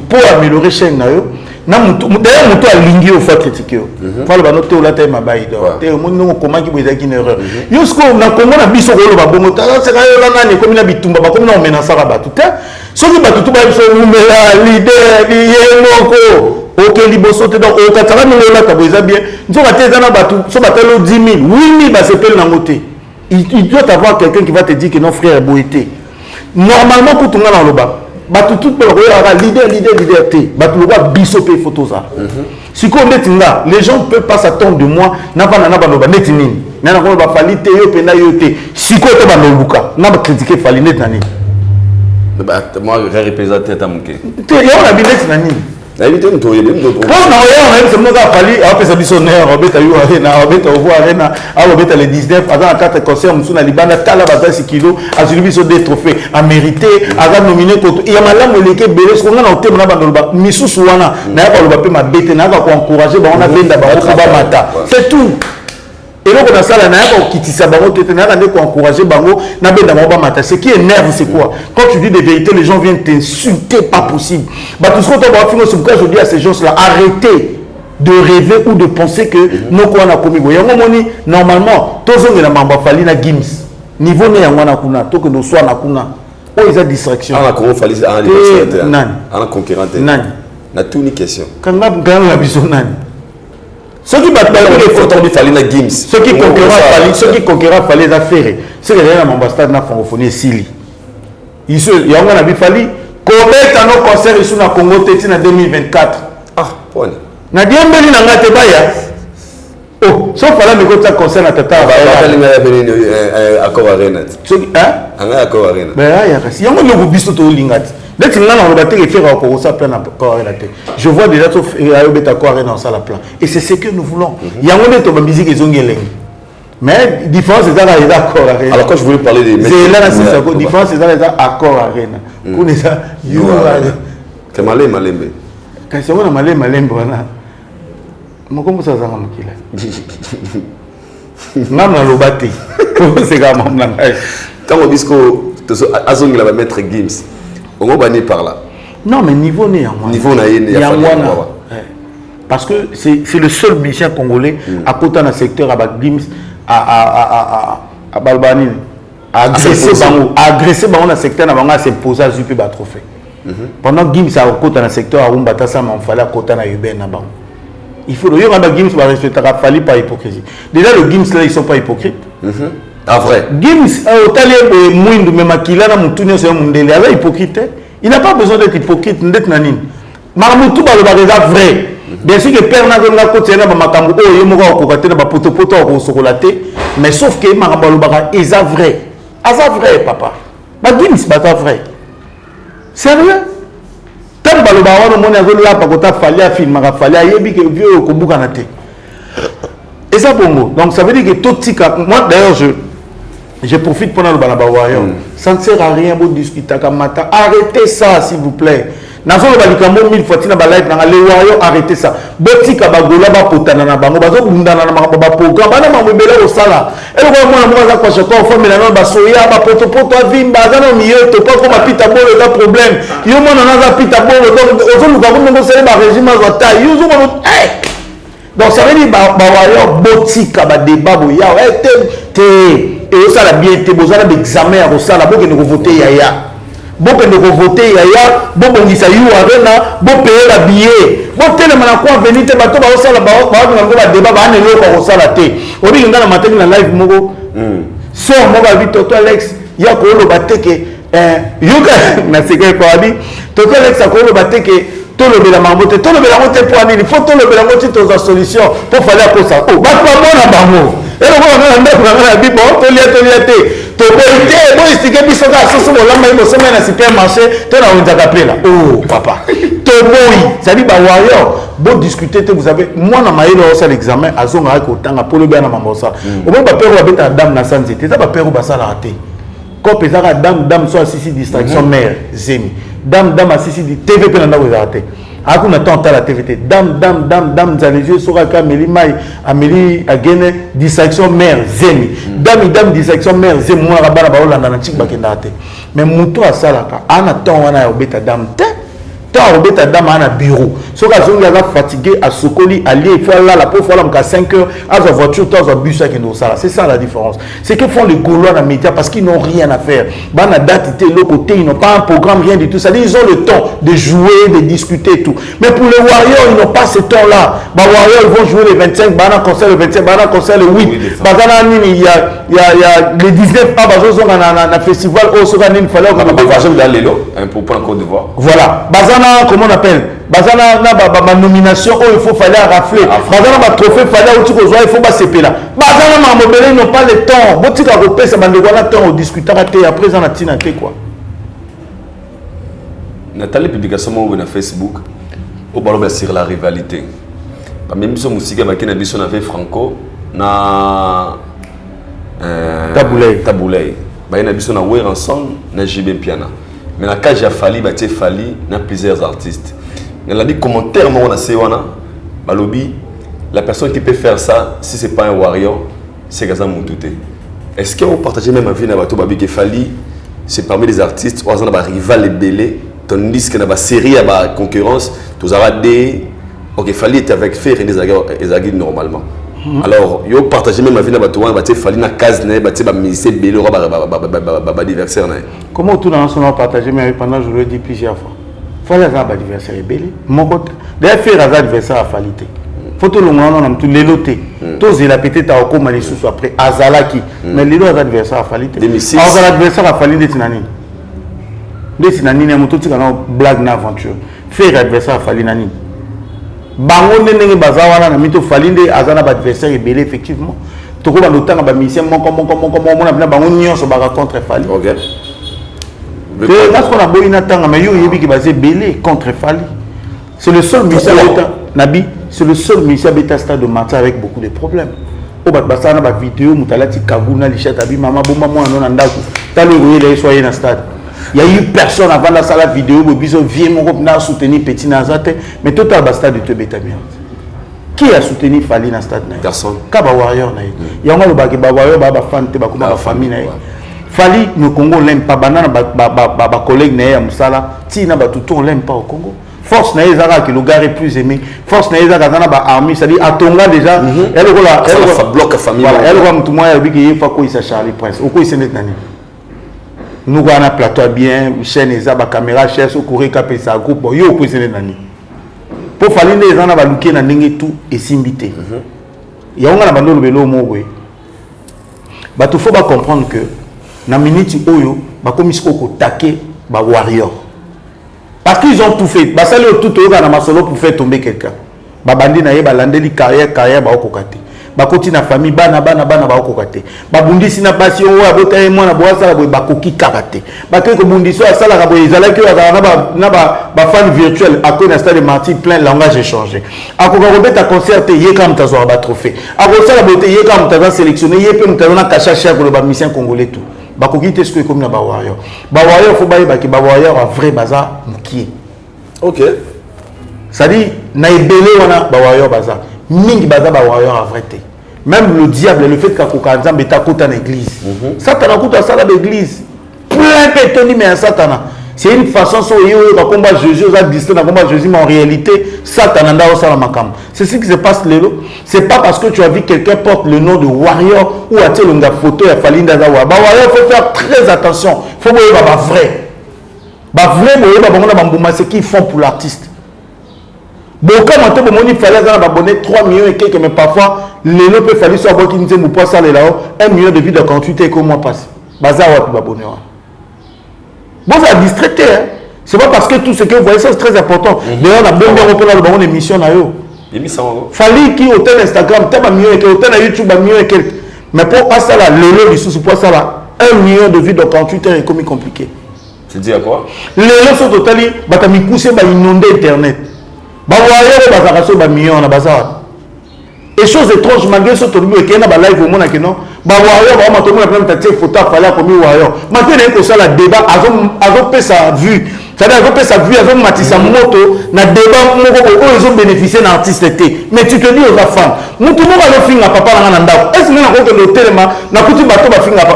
Pour améliorer chaîne na yo. D'ailleurs, mutu alingi au fait critiquer. Fala ba noter la taille mabai do. Te mon comment qui boza une erreur. Yosko na Congo na biso ko ba bongo ta c'est ka yo nani comme na bitumba ba comme na menace ba tout. Soki ba tout ba biso umela leader yemoko. OK liboso te donc o katara mi la ka boza bien. Nzoka te zana ba tout so ba telo 10 000, 8 000 ba sepel na ngote. Il doit avoir quelqu'un qui va te dire que non frère boité. Normalement pour tout na loba batu tout le leader té batu le roi bisoper photo ça si ko netinga les gens peuvent pas s'attendre de moi na pas na ba no ba netini na na ko ba fali té yo pena yo té si ko to ba no luka na ba critiquer fali net nani bah moi je représenter ta monke té yo na bi net nani na éviter une toyer de d'autres non on a même ça fali a fait ça missionnaire obeta yo arena obeta au arena a obeta le 19 avant 4 concerts musuna libana tala ba 6 kilos a celui sur des trophées a mérité a nominé contre il y a malamu leke belé ce qu'on a noté na ba ba misusu wana na ya ba pe ma bête na ka ko encourager ba on a benda ba ba mata c'est tout et donc on a ça là na ya ko kitisa bango tete na ka ko encourager bango na benda ba mata ce qui énerve c'est quoi quand tu dis des vérités les gens viennent t'insulter pas possible bah tout ce qu'on doit finir c'est pourquoi je dis à ces gens là arrêtez de rêver ou de penser que nos quoi on a commis bon yango moni normalement tozonge na mamba fali na gims niveau ne yango na kuna to que nous soit na kuna o ils a distraction on a comment fali en nani en concurrent nani na tout une question quand la biso nani ceux qui battent les photos de fali na gims ceux qui conquérant fali les affaires c'est que derrière l'ambassade na francophonie sili ici yango na bi fali commettre nos concerts ici na Congo teti na 2024 point na diambeli na ngate baya oh sauf là mais quand ça concerne à tata accord arena hein accord arena ben ya kasi yango le biso to lingati dès que ngana on va te faire encore ça plein accord arena je vois déjà sauf ayo beta accord arena ça la plan et c'est ce que nous voulons yango to ba musique ezongeleng mais différence c'est dans les accords arena alors quand je voulais parler des c'est là c'est ça différence c'est dans les accords arena kuna ça yo que malembe kasi on a malembe wana mokombo ça zanga makila Même dans le bâti. C'est quand même. Quand on dit que Azong va mettre Gims, on va banner par là. Non, mais niveau né en moi. Niveau naïe, il y a parce que c'est le seul musicien congolais à côté dans le secteur avec Gims à Balbani. À agresser dans le secteur, à s'imposer à Zupi trophée. Pendant Gims a côté dans le secteur, à Rumbatasa, mais on fallait à côté dans Uben. Il faut le dire, Gims va respecter, il fallait pas hypocrisie. Déjà, le Gims là, ils ne sont pas hypocrites. Ah, vrai. Gims, au talier Mouindou, même Akila, Moutounia, c'est un Mundele, il est hypocrite. Il n'a pas besoin d'être hypocrite, d'être nanin. Marmoutou, c'est vrai. Bien sûr que Père n'a pas côté na makambo o yo moko ko katena ba poto ko sokolaté mais sauf que marabalo baka eza vrai. Asa vrai papa. Ba Gims ba vrai. Sérieux? Tant baloba wana moni azolo la pakota fali a film maka fali ayebi que vieux ko buka na té. Et ça bongo. Donc ça veut dire que tout tika moi d'ailleurs je profite pendant le balaba warrior. Ça ne sert à rien de discuter comme matin. Arrêtez ça s'il vous plaît. Nazo balikamo 1000 fois tina ba live na le warrior arrêtez ça. Botika ba gola ba potana na bango bazo bundana na ba programme bana mamebela au sala. Et le moi moi za kwa chako fa mela na ba soya ba poto avimba za no mieux to pas comme pita bolo da problème. Yo mona na za pita bolo donc ozo luka ko ngo sele ba régime za ta yo zo mono donc ça veut dire ba warrior botika ba débat boya et ça la bien été besoin d'examen à ça la boke ne voter yaya. Bon que nous voter yaya, bon on dit ça you arena, bon payer la billet, bon tellement na quoi venir te bato ba osala ba na débat ba ne loko osala te. Obi ngana matin na live moko. So moko bi Toto Alex ya ko lo bateke yoga na seke ko abi Toto Alex ko lo bateke to le bela mamote to le bela mote pour ani il faut to le bela mote to za solution pour faire à ça. Oh ba pas bon na bango. Et le bon na bi bon to liate. To boite bon isike biso ka soso mo lamba mo sema na supermarché to na onza kapela oh papa to boy ça dit ba warrior bon discuter te vous savez moi na maïlo ça l'examen azonga ko tanga polo bien na mamosa o ba père ba beta dame na santé te ba père ba sala raté ko pesa ka dame so assisi distraction mère zemi dame assisi di TV pe na ndako raté akuna tanta la TVT dame dans les yeux sera Amélie Mai Amélie Agene distraction mère zemi dame distraction mère zemi moi rabana ba olanda na tik bakenda te mais muto asalaka ana temps wana ya obeta dame te tant obeta dame ana bureau soka zongi aga fatigué à sokoli aller il faut là la pour faire la 5 heures à sa voiture dans un bus avec nous ça c'est ça la différence c'est que font les Gaulois dans les médias parce qu'ils n'ont rien à faire bana date le côté ils n'ont pas un programme rien du tout ça dit ils ont le temps de jouer de discuter et tout mais pour les Warriors ils n'ont pas ce temps là bah Warriors ils vont jouer le 25 bana concert le 25 bana concert le 8 bazana nini il y a le 19 ah bazo na festival au soka nini fallait on va faire dans l'élo un pour en Côte d'Ivoire voilà bazana comment on appelle bazana na ba nomination oh il faut fallait rafler bazana ba trophée fallait outi ko il faut ba sepela bazana ma mobile ils n'ont pas le temps botika ko pesa bande ko na temps on discuter après ça na tina te quoi Nathalie publication mo na Facebook au balo sur la rivalité ba même so musique ba kina biso na fait Franco na Taboulay ba na biso na We're ensemble na JB Piana mais la cage a fallu bah Fali na plusieurs artistes elle a dit commentaire moi on a c'est wana balobi la personne qui peut faire ça si c'est pas un warrior c'est Gaza Moutouté est-ce que vous partagez même avis na bato babi que Fali c'est parmi les artistes ou azana ba rival et belé tandis que na ba série à ba concurrence tous des OK Fali était avec Fer et des agis normalement alors yo partagez même avis na bato wana ba Fali na case na ba musicien belé ba adversaire na comment tout dans son partagé mais pendant je le dis plusieurs fois Fali a un adversaire belé mon côté d'ailleurs Fer a adversaire à Falité photo le moment on a tout l'éloté tous il a pété ta comme les sous après Azalaki mais les deux adversaires à Falité alors l'adversaire à Falité tinani de tinani ne moto tika na blague na aventure Fer adversaire à Falité nani bango ndenge bazawana na mito Falinde azana ba adversaire belé effectivement to ko ba lotanga ba mission moko mona bina bango nyonso ba contre Fali OK parce qu'on a beau inatanga mais yo yebi ki basé belé contre Fali c'est le seul musicien Nabi c'est le seul musicien bêta stade de Martin avec beaucoup de problèmes au bat basana ba vidéo mutalati kaguna lichata bi mama bomba moi non ndako talo royé soyez na stade il y a eu personne avant la salle vidéo bo biso vie mon groupe na soutenir petit nazate mais total basta de te bêta bien Qui a soutenu Fali dans le stade? Personne. Kaba Warrior. Il y a un Warrior, un fan, un famille. Fali, le Congo l'aime pas. Banana, ba collègue n'a Moussala. Tina, tout on l'aime pas au Congo. Force n'a pas que le gars est plus aimé. Force n'a pas que l'armée, c'est-à-dire à Tonga déjà. Elle bloque famille. Elle va me tourner avec lui, il faut qu'il s'achète Charlie Prince. Au quoi il s'est net nani. Nous avons un plateau bien, chaîne et la caméra, chaise, au courrier, capé sa groupe. Yo, au quoi il s'est net nani. Pour faire les gens à luquer na ndenge tout et s'imiter. Il y a un abandon le vélo moué. Bah tout faut pas comprendre que na minute oyo bah comme ils sont taqué bah warrior. Parce qu'ils ont tout fait. Bah ça le tout oyo na masolo pour faire tomber quelqu'un. Bah bandi na ye bah landeli carrière bah okokate. Bah continue na famille bana bah okokate. Bah bundi sina passion oyo abota et moi na boisa bah koki karate. Bah que bundi so asala ka boy ezala que na ba fan virtuel à cause d'un stade de Marty plein langage échangé. À quoi robeta concert yé comme ta ba trophée. À quoi ça la beauté yé comme ta sélectionné yé pe mutana na kacha cher pour le ba mission congolais tout. Bah koki te ce que comme na ba warrior. Ba warrior faut ba ki ba warrior a vrai bazar mukie. OK. Ça dit na ebele wana ba warrior bazar. Mingi bazar ba warrior a vrai. Même le diable, le fait qu'à Nzambe est à côté de l'église. Satan a côté à ça l'église. Plein de personnes mais Satan. C'est une façon sur le combat Jésus, Jésus, mais en réalité, Satan a dans la makam. C'est ce qui se passe là. C'est pas parce que tu as vu quelqu'un porte le nom de warrior ou a-t-il une photo et a fallu d'avoir. Warrior, il faut faire très attention. Il faut voir vrai. Vrai, c'est qu'ils font pour l'artiste. Bon, comme on te il fallait abonner 3 millions et quelques, mais parfois, les lots peuvent falloir soit qui nous disent, nous pouvons aller là-haut, 1 million de vues de 48 et que moi passe. Bazar, on va abonner. Bon, ça a distraité, hein. C'est pas parce que tout ce que vous voyez, c'est très important. D'ailleurs, on a bien repris dans l'émission. Il fallait qu'il y ait autant d'Instagram, tant de millions et quelques, autant de YouTube, millions et quelques. Mais pour ça, là, le lot du sous, pour ça, là, 1 million de vues de 48 heures est comme compliqué. Tu dis à quoi? Les lots sont totalement, ils poussent, ils inondent Internet. Et chose étrange, malgré ce que tu as dit, live au monde, non, photo maintenant, il y a un débat, sa vue. C'est-à-dire sa vue, sa moto, na débat, ils ont bénéficié d'un artiste. Mais tu te dis aux femmes, nous tout le monde a fait un papa dans un endroit. Est-ce que nous avons l'hôtel, n'a pas de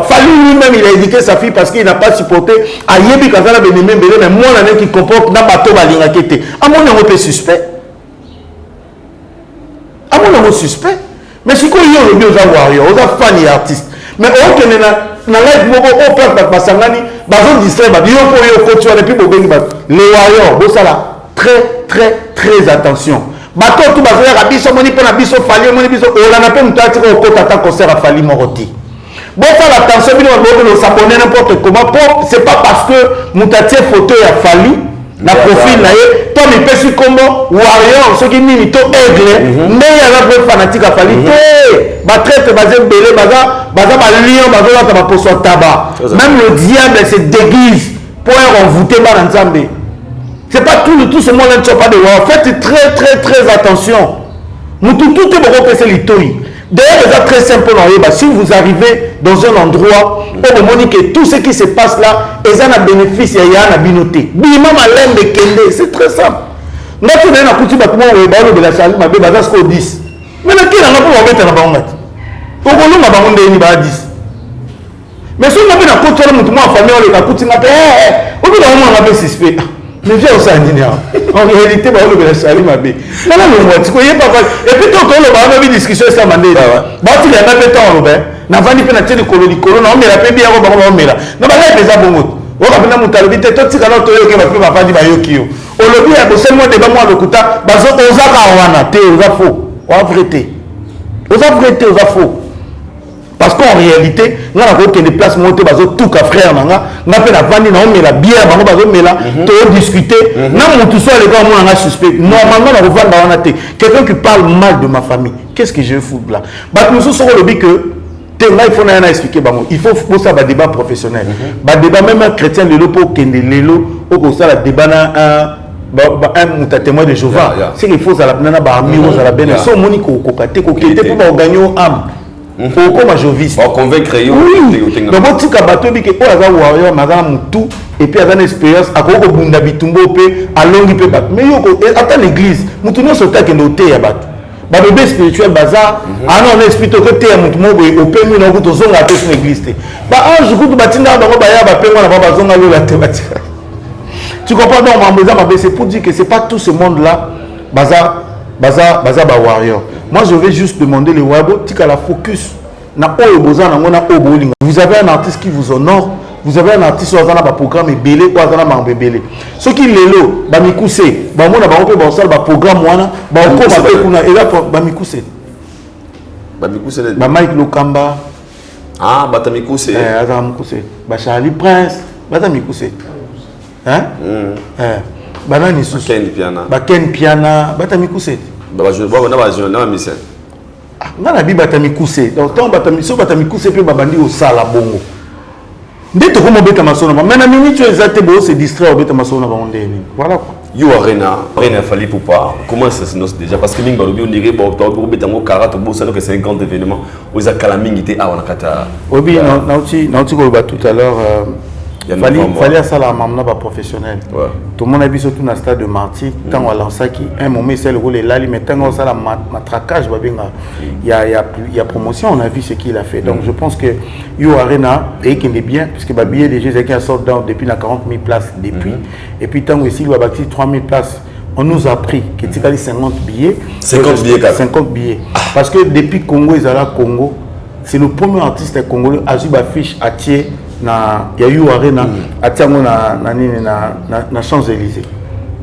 fallu lui-même, il a éduqué sa fille parce qu'il n'a pas supporté. À Yebi Kazala Benemé, mais moi, l'année qui comporte dans bateau balingakete. À mon nom, on suspect. À mon nom, suspect. Mais si on y a aux warriors, aux fans et artistes. Mais au Kenya, na live moko au peuple basangani bazo distrait ba yo ko yo ko tu as depuis bobengi ba les warriors bo sala très attention bato tout bazo ya biso moni pe na biso fali moni biso o la na pe mutati ko kota concert a fali moroti bo sala attention bino bo s'abonner n'importe comment c'est pas parce que mutati photo ya fali na profil na ye toi mi pesi kombo warrior ce qui nini to aigle mais il y a un fanatique a fali te ba traite bazé belé baza lion baza ba poso tabac. Même le diable se déguise pour envoûter par Nzambe. C'est pas tout ce monde ne pas de voir. Faites très attention. Nous tout est beaucoup passer l'itoï. D'ailleurs, c'est très simple. Si vous arrivez dans un endroit où vous montrez que tout ce qui se passe là, ils ont un bénéfice, il y a un binoté. Bima malem de kende, c'est très simple. Nous avons un coutume à comment on va de la salle, ma bébé, ça c'est 10. Mais qui n'a pas pour mettre dans la banque? Au Golo, ma banque de 10. Mais si on a bien un coach, on a famille, on a coutume à payer. On a un suspect. Mais viens au Sandina. En réalité, on va le saluer, ma bébé. Voilà le mot. Tu connais pas. Et puis, quand on a une discussion, ça m'a dit. Tu n'as pas fait tant, Robert. N'a pas dit que tu as colonie, on met la paix bien, on met là. Non, mais là, les abonnés. On va venir monter le vite. Toi, tu as entendu que ma fille m'a pas dit Bayokio. On le dit, il y a seulement des bamous à l'Okuta. Bazo, on a été, on a faux. On a vérité. On a vérité, on a faux. Parce qu'en réalité, nous avons des places montées, tout cas frère, nous avons la vanille, nous avons la bière, nous avons discuté. Nous avons tout ça, les gars, nous avons suspect. Normalement, nous avons quelqu'un qui parle mal de ma famille. Qu'est-ce que je fous là? Nous sommes le but que il faut expliquer. Il faut ça un débat professionnel. Un débat même un chrétien, le pour qu'il au ça débat un témoin de Jéhovah. C'est qu'il faut ça la banane, la benne, son monique au cocaté, pour gagner âme. Comme Jovis. Pour convaincre. Oui. Donc, tu as battu que tu as warrior, madame tout, et puis tu as une expérience, à quoi Bunda Bitumbo, à longue peut battre. Mais attends l'église, nous tenons ce temps que nous t'es battu. bébé spirituel bazar ah non on explique que tu es un mot au pays na ko zonga à son église ba ange ko batinda ba ba ya ba pengo na ba zonga lo la thématique tu comprends donc ma c'est pour dire que c'est pas tout ce monde là bazar ba warrior. Moi je vais juste demander les wabo tika la focus na oyo boza na ngona o bolinga. Vous avez un artiste qui vous honore, vous avez un artiste qui a un programme belé ou a un belé. Ce qui lelo ba mikuse ba mona ba ope ba sala ba programme wana ba ko ba pe kuna et là ba mikuse ba Mike Lokamba bata mikuse ata mikuse ba Charlie Prince bata mikuse hein bana ni sous Ken Piana bata mikuse ba je vois na ba je na misel ngana bi bata mikuse donc tant bata mikuse pe babandi au sala bongo ndito ko mobeta masona maintenant minute exacte bo se distraire obeta masona ba ondeni voilà quoi You Arena fallait pour pas comment ça se noce déjà parce que Ming Balobi on dirait bon pour beta mo karate bo ça que c'est un grand événement aux akalaming était à Wanakata obi nauti ko ba tout à l'heure fallait à ça la mamna ba professionnel tout le monde a vu surtout dans stade de Marty quand on a lancé qui un moment c'est le rôle là mais tant on ça la matraquage ba benga il y a promotion on a vu ce qu'il a fait donc je pense que You Arena et qui est bien puisque ba billet des jeux qui a sorti depuis la 40 000 places depuis et puis tant aussi il va bâtir 3 000 places on nous a pris que tu as 50 billets 50 billets parce que depuis Congo ils allaient Congo c'est le premier artiste congolais à jouer affiche à Thiers na ya You Arena atiango na Champs-Élysées.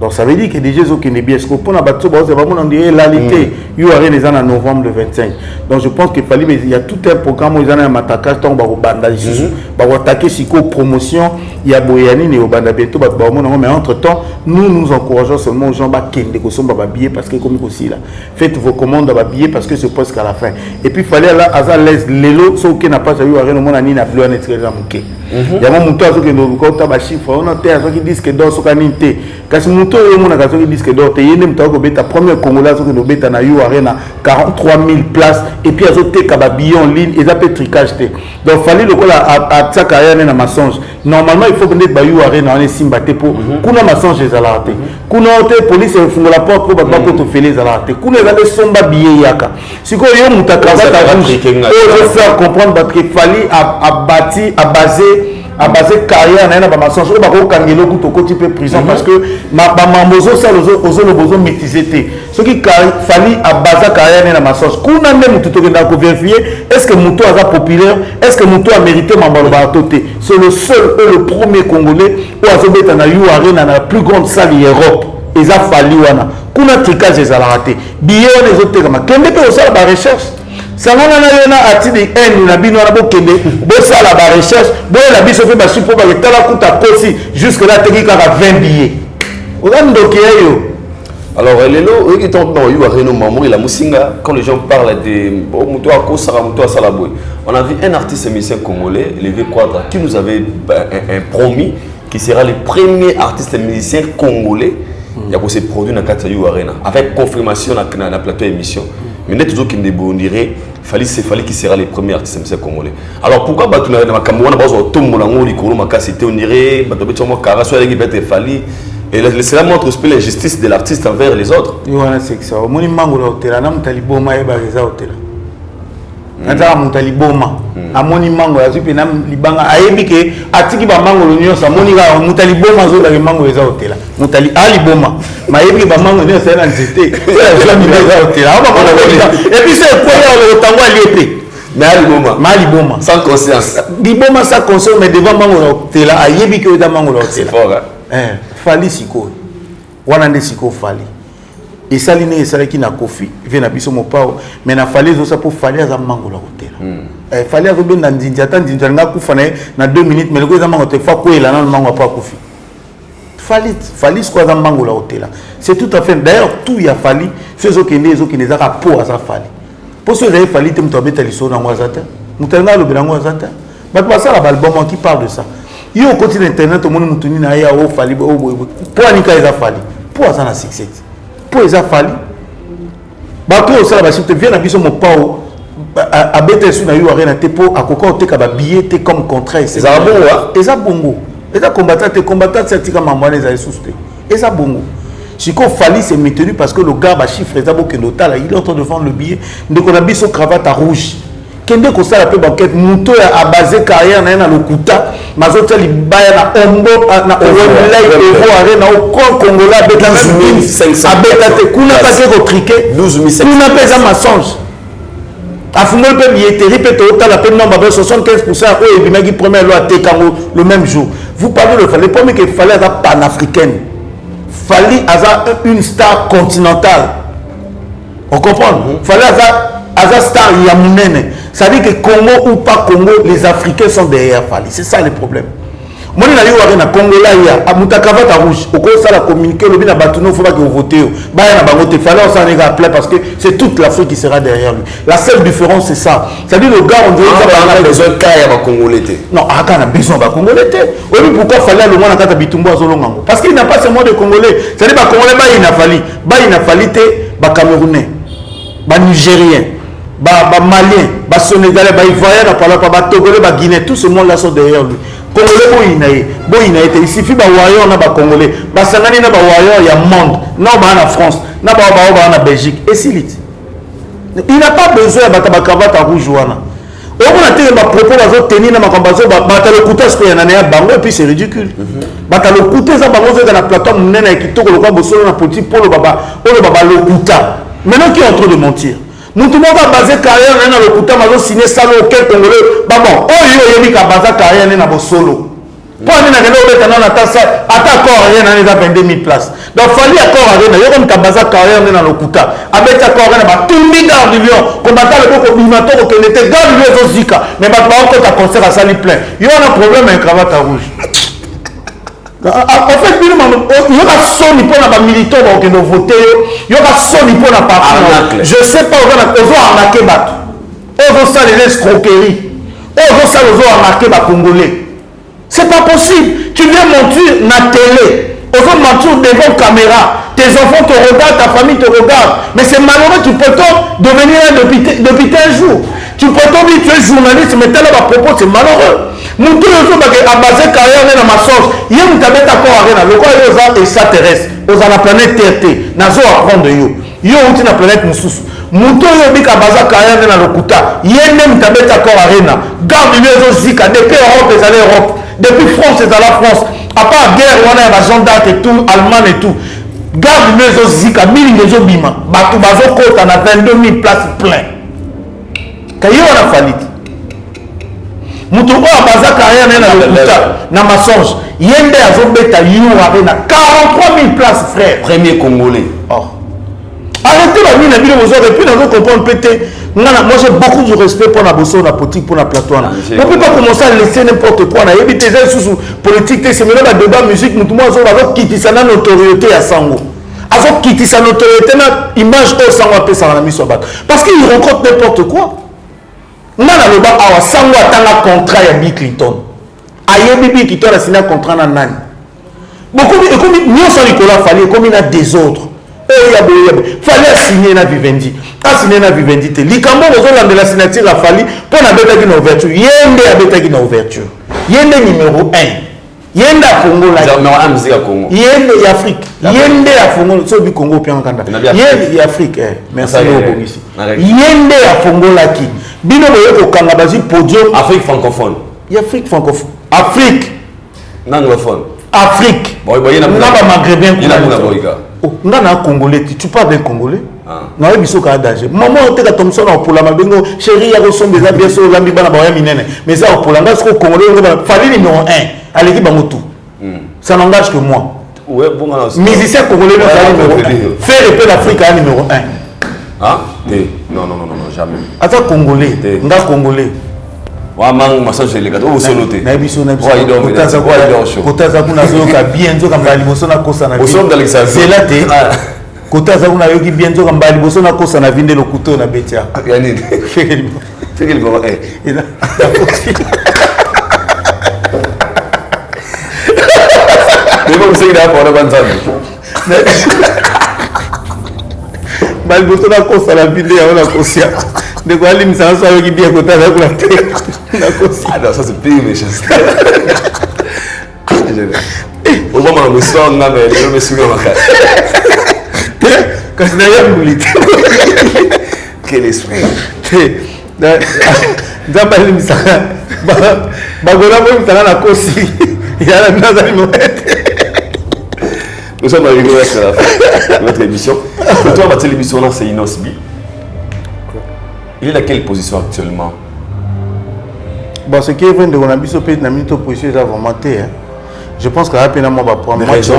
Donc ça veut dire que déjà ils ont qui bien ce qu'on pour na bateau c'est vraiment on dirait l'alité You Arena les en novembre le 25. Donc je pense qu'il fallait il y a tout un programme où ils en a un matakage tant ba banda ici ba attaquer siko promotion il y a Boyani ne au banda bientôt ba mais entre-temps nous encourageons seulement aux gens ba kende ko somba ba billet parce que comme aussi là faites vos commandes ba billet parce que c'est presque à la fin. Et puis fallait là à l'aise lelo so qui n'a pas You Arena mon ani na bleu en etre la muke. Il y a mon muto azo que nous compte ba chiffre on a terre qui disent que dans so kaninte kasi muto yo mon akazo qui disent que dans te yene mutako beta premier congolais so que no beta na You Arena 43 000 places et puis azo te ka billet en ligne et ça peut tricage te. Donc fallait le kola à sa carrière na mensonge. Normalement il faut que ba You Arena on est simba te pour kuna mensonge za la te. Kuna te police fungola la porte pour ba ko to fele za la te. Kuna za le somba billet yaka. Siko yo mutaka ba ta rouge. Je faire comprendre qu'il fallait à baser carrière na ba mensonge ba ko kangelo ku to ko type prison parce que ma mamozo ça le besoin maîtriser te. Ce qui fallait à baser carrière na mensonge. Kuna même tout to na ko vérifier est-ce que Muto a populaire, est-ce que Muto a mérité ma toté. C'est le seul et le premier congolais où azobeta na You Arena na la plus grande salle d'Europe. Ils a fallu wana. Kuna tricage les a raté. Billet les autres comme kende pe au salle ba recherche. Ça va na ati de en na bino na bokende bo sala ba recherche bo la biso pe ba support ba tala kuta kosi jusque là te kika 20 billets. Ogando kiyo. Alors lelo qui tombe dans You Arena Mamour la musinga quand les gens parlent de Muto Akosara Muto Asalaboy. On a vu un artiste musicien congolais Levé Quadra qui nous avait promis qui sera le premier artiste musicien congolais qui a se produit dans la You Arena avec confirmation dans la plateau émission. Mais net toujours qu'il dirait fallait qu'il sera le premier artiste musicien congolais. Alors pourquoi battu na Cameroun ba zo tombo na ngoli ko makasité on dirait bato chomo kara so avec bête fallait et cela montre aussi l'injustice de l'artiste envers les autres. Il y a c'est ça. Moni mangola hotel na mutaliboma e ba reza hotel. Nata mutaliboma. Amoni mangola zupe na libanga ayebi ke atiki ba mangola nyonso amoni ga mutaliboma zo la mangola reza hotel. Mutali aliboma. Mayebi ba mangola nyonso na nzete. C'est la mi reza hotel. Et puis c'est quoi le tango aliépé. Maliboma sans conscience. Liboma sans conscience mais devant mangola hotel ayebi ke da mangola hotel. C'est fort hein. Fali siko wana nde siko fali esaline esalaki na kofi vient na biso mopao mais na fali zo sa pour fali aza mangola hôtel fali azo benda ndinja ta ndinja nga kufa na 2 minutes mais le ko za mangola te fa ko ela na mangola pa kofi fali siko aza mangola hôtel c'est tout à fait d'ailleurs tout ya fali ceux qui ne za ka po aza fali pour ceux qui fali te mto beta liso na ngwazata mutenga lo belango azata ba passa la album qui parle de ça. Il y a un côté d'internet, au monde où na ya o fali o pour anika eza fali pour ça na succès pour eza fali ba ko ça ba te vient na biso mo pao a bete su na You Arena te po akoko te ka ba billet te comme contrat c'est ça bongo eza bongo eza combattant certificat mamane za sous te eza bongo Si qu'on Fali c'est maintenu parce que le gars va chiffrer ça que l'hôtel il est en train de vendre le billet. Donc on a mis son cravate à rouge. Kende ko sala pe banquette muto a basé carrière na le kuta mazote li baya na ombo na olay euro arena au congolais avec 12500 abeta te kuna pas que cricket 12500 kuna pesa mensonge afungol pe billetterie pe to la pe nombre 75% et puis maki première loi te le même jour. Vous parlez le Fali premier que fallait être panafricaine. Fali aza une star continentale. On comprend? Fallait aza star yamunene. Ça veut dire que Congo ou pas Congo, les Africains sont derrière Fali. C'est ça le problème. Moi, je suis allé à Congo, là, il y a Moutakavata Rouge. Au cours de ça, la communiqué, le bien à Batouno, il faut pas que vous votez. Il fallait s'en rappeler parce que c'est toute l'Afrique qui sera derrière lui. La seule différence, c'est ça. C'est-à-dire le gars, on dirait qu'il a besoin de Congolais. Non, il a besoin de Congolais. Oui, pourquoi il fallait le moins à Bitumbo à Zolongango? Parce qu'il n'a pas seulement de Congolais. C'est-à-dire que Congolais, il n'a fallu des Camerounais, des Nigériens. Malien, Sénégalais, Ivoirien, Togolais, Guinée, tout ce monde-là sont derrière lui. Congolais, il suffit de Wayon, on a Congolais. Sangani, on a Wayon, il y a monde. Non, on a France, on a Belgique. Et si il n'a pas besoin de cravate à rouge. On a dit que les propos sont tenus dans le couteau, et puis c'est ridicule. Le couteau, c'est dans la plateforme, le politique pour le baba, le couteau. Maintenant, qui est en train de mentir? Nous tout le monde va baser carrière dans le couteau, mais signé ça auquel Congolais. Bon, il y a baser carrière dans le solo. Pour aller dans le temps, attaquant rien dans les 22 000 places. Donc, il fallait accord rien. Il y a comme baser carrière dans le couteau. Avec accord rien, tout le monde a arrivé. Combattant le beaucoup de qui était dans le Zika. Mais il y a un concert à Sali plein. Il y a un problème avec une cravate à rouge. En fait, il y a son pour la militant qui nous voter, il y a son pour la partie. Je ne sais pas, on va arnaquer battu. On va ça les escroqueries. On va ça les arnaquer les Congolais. C'est pas possible. Tu viens mentir dans la télé. On va mentir devant la caméra. Tes enfants te regardent, ta famille te regarde. Mais c'est malheureux, tu peux devenir depuis un jour. Tu peux dire tu es journaliste, mais tel propos, c'est malheureux. Nous tous les jours, à base de carrière dans ma sauce, il y a un tablet à corps à le quoi ils ont extraterrestres, aux la planète Terre, nazo apprendre yo. Yo outil la planète Moussous. Mouto yo bika base carrière dans le Kuta. Il y a même tablet à corps arena. Garde les Zika depuis Europe et Europe, depuis France et la France. À part guerre, on a la gendarme et tout, allemand et tout. Garde les Zika, 1000 les bima. Batou bazo côte on a 22 000 places plein. Quand il y a fallu. Moutou a baza carrière dans le Kuta, dans ma songe. Yende a zobeta yu arena 43 000 places, frère. Premier Congolais. Oh. Arrêtez la mine, et puis nous comprendre péter. Moi j'ai beaucoup de respect pour la bosse, la politique, pour la plateau. On ne peut pas commencer à laisser n'importe quoi. On a évité sous politique, c'est maintenant la débat musique, nous tout le monde a quitter sa notoriété à Sango. Avant quitter sa notoriété, image au Sango a ça la mise au bat. Parce qu'il rencontre n'importe quoi. On a le bas à Sango a un contrat à Bill Clinton. Aïe Bill Clinton a signé un contrat dans Nani. Beaucoup de nous sommes Nicolas Fallait comme il y a des autres. Il fallait signer na Vivendi. A signé na Vivendi. Likambo besoin de la signature a fallu pour la bête qui ouverture. Yende a bête qui ouverture. Yende numéro 1. Yende a Congo là. Yende y Afrique. Yende a Congo so du Congo puis en Canada. Yende y Afrique. Merci beaucoup ici. Yende a Congo là qui. Bino boyo ko kanga bazi podium Afrique francophone. Y Afrique francophone. Afrique. Anglophone. Afrique. Bon, il y a un maghrébin. Il y a un oh, on a un Congolais, tu parles d'un Congolais? Non, il y a un danger. Maman, tu as Thompson pour la mabengo, chérie, il y a des bien sûr, l'ami bana baya minene. Mais ça, pour l'engagement, ce Congolais, fallait numéro 1 à l'équipe Bamotu. Ça n'engage que moi. Ouais, bon, alors. Musicien Congolais, numéro 1. Faire épée d'Afrique à numéro 1. Ah? Non, jamais. Attends, Congolais. On a Congolais. Wa mang massage les gars, au soloté. Na biso na biso. Kota za kuna zoka bien zoka mbali boso na kosa na. Boso ndalisa. C'est là té. Kota za kuna yoki bien zoka mbali boso na kosa na vinde le couteau na betia. Yani. C'est qu'il va et là. Mais bon c'est là pour le banzan. Mbali boso na kosa na vinde ya ona kosia. De quoi lui ça soit yoki bien kota za kuna té. Ah non, ça c'est pire, mais je sais. Comment on me sent, mais je me souviens ma carte. Quand je n'ai rien voulu. Quel esprit. Zambali misaka. Bagola bo misaka na kosi. Ya la nazali moete. Nous sommes arrivés à la fin de notre émission. Pour toi, votre émission, c'est Inosbi. Il est dans quelle position actuellement? Bon, ce qui est vrai de Gonabiso Pays, Namito Position, ça va monter. Je pense qu'il y a un peu de temps pour prendre raison.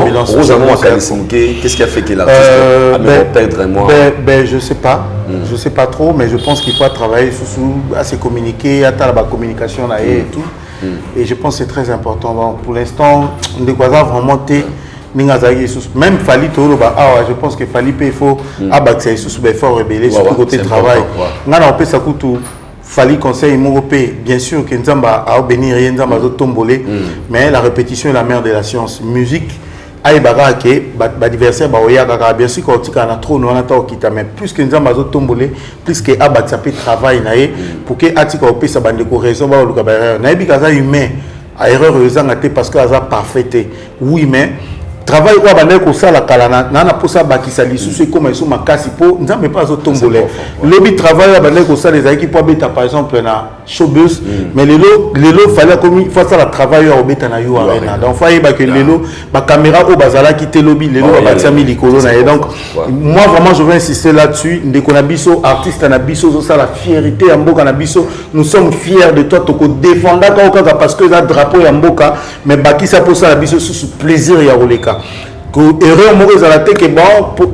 Qu'est-ce qui a fait que l'artiste a perdre moi? Je ne sais pas. Je ne sais pas trop, mais je pense qu'il faut travailler à se communiquer, à la communication là et tout. Et je pense que c'est très important. Bon, pour l'instant, on est vraiment monté. Même Fali je pense que Fali il faut abattre il faut rebeller sur le côté travail. On peut s'acouter Fali conseil européen, bien sûr que Nzamba a bénir rien Nzamba tombolé, mais la répétition est la mère de la science. Musique aïe baga ke adversaire baoya gaga bien sûr quand on a trop nous on attend quitter mais plus que Nzamba tombolé, plus que abattre ça peut travailler naé pour que atika opé ça bande ko raison ba luka ba na bi kaza humain a erreur ezanga parce que aza parfait. Oui mais travail ou abandonné ko sala kala na posa bakisa lisusu comme ils sont makasi po nzambe pas zo tombolé lobby travail abandonné ko sala les équipes pour beta par exemple na showbiz mais lelo fallait comme faut ça la travail au beta na yo arena donc faut ba que lelo ba caméra au bazala qui te lobby lelo ba tiami likolo na et donc moi vraiment je veux insister là-dessus ndeko na biso artiste na biso zo ça la fierté ya mboka na biso nous sommes fiers de toi to ko défendre ka parce que ça drapeau ya mboka mais bakisa pour ça la biso sous plaisir ya roleka erreur mauvaise à la tête que bon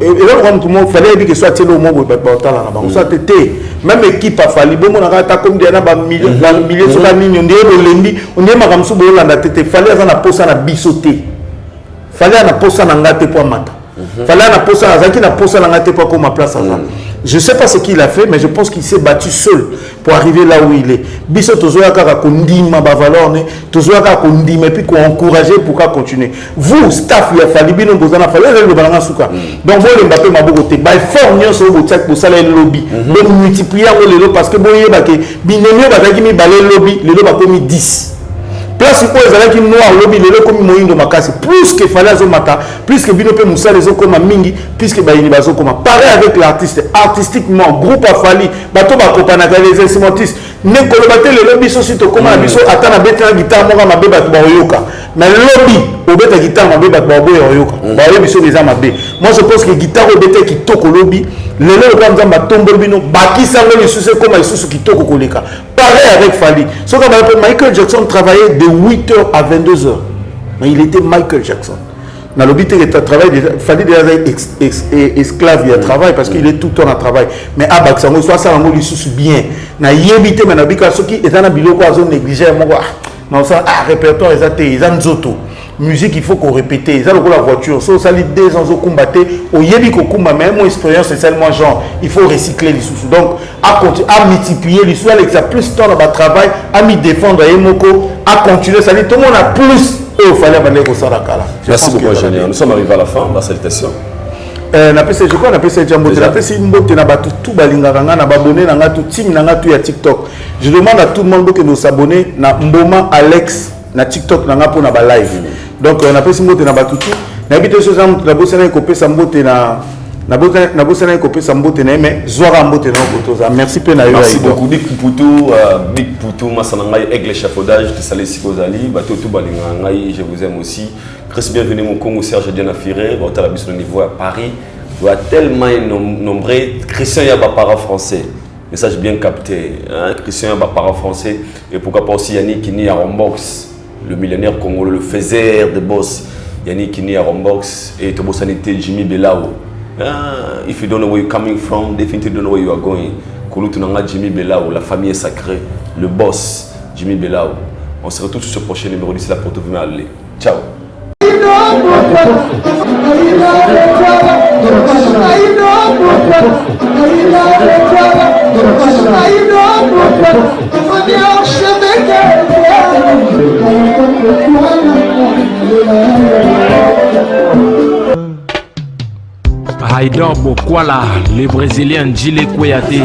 erreur comme tout le monde fallait que soit telo mo ba otala na bango soit tété même équipe a fallu bon on a ta comme des na ba milieu sur la ligne on dit lendi on dit makamsu bo landa tété fallait ça na posa na bisoté fallait na posa na ngate pour mata fallait na posa azaki na posa na ngate pour comme place ça. Je sais pas ce qu'il a fait mais je pense qu'il s'est battu seul pour arriver là où il est. Biso tozoya kaka kondima ba valeur ne tozoya kaka kondima et puis qu'on encourager pour qu'à continuer. Vous staff il a fallu bino bozana fallait le balanga suka. Donc vous le Mbappé maboko te ba fort nyonso bo tsak pour ça le lobby. Donc multiplier le lot parce que boye ba ke binemio ba taki mi balé lobby le lot ba komi 10. Place où ils allaient qui noir lobby les comme moyindo makasi plus que fallait azomata plus que bino pe musa les comme mingi plus que bayini bazo comme pareil avec l'artiste artistiquement groupe a fallu bato ba kopana les instrumentistes ne kolobate le lobby so sito comme na biso atana beta guitare mo ma beba to ba yoka mais lobby au beta guitare ma beba to ba yoka ba yo biso les amabe moi je pense que guitare au beta qui toko lobby le lo comme nzamba tombo bino bakisa ngo les sous comme les sous qui toko koleka pareil avec Fali. So comme Michael Jackson travaillait de 8h à 22h. Mais il était Michael Jackson. Dans le but de travail, Fali déjà esclave, il travaille parce qu'il est tout le temps à travail. Mais à Baksango, soit ça, on lui sous bien. Na yébité, mais na bika, ce qui est dans la biloko, à zone négligée, moi, ça, répertoire, ils ont nzoto. Musique, il faut qu'on répète. Ils ont la voiture. Ça, les deux ans, ils combattent. Au yébi ko kumba, mais mon expérience, c'est seulement genre, il faut recycler les sous. Donc, à multiplier les sous, avec ça, plus de temps dans le travail, à m'y défendre, à continuer. Ça dit, tout le monde a plus. Et il fallait aller au Sarakala. Merci beaucoup, Génial. Nous sommes arrivés à la fin. La salutation. Je crois que c'est TikTok. Je demande à tout le monde de s'abonner à Mboma Alex na TikTok na ngapo na ba live. Donc on appelle Simbote na batutu. Na bité so sam na bosana ko pesa mbote na bosana ko pesa mbote na mais zwara mbote na kotoza. Merci pe na yo. Merci beaucoup Big Poutou masana ngai aigle chapeaudage de Salé Sikozali, batutu balinga ngai je vous aime aussi. Chris bienvenue mon Congo Serge Diana Firé, on t'a la biso niveau à Paris. Doit tellement nombreux Christian Yaba para français. Message bien capté, hein? Christian Yaba para français et pourquoi pas aussi Yannick Kini à Rombox. Le millionnaire congolais, le faisaire de boss, Yannick Kini à Rombox et Tobo Sanité, Jimmy Belao. If you don't know where you're coming from, definitely don't know where you are going. Kouloutunanga, Jimmy Belao, la famille est sacrée, le boss, Jimmy Belao. On se retrouve sur ce prochain numéro d'ici là pour tout venir aller. Ciao. Haïdor Bokwala, le Brésilien Njile Kouyaté.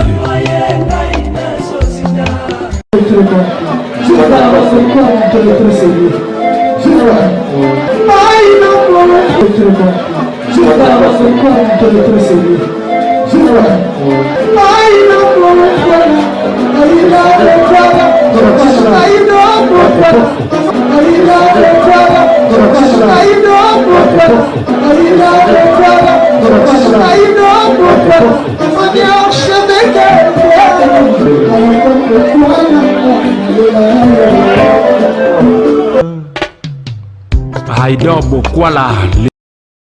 Haïdor Bokwala.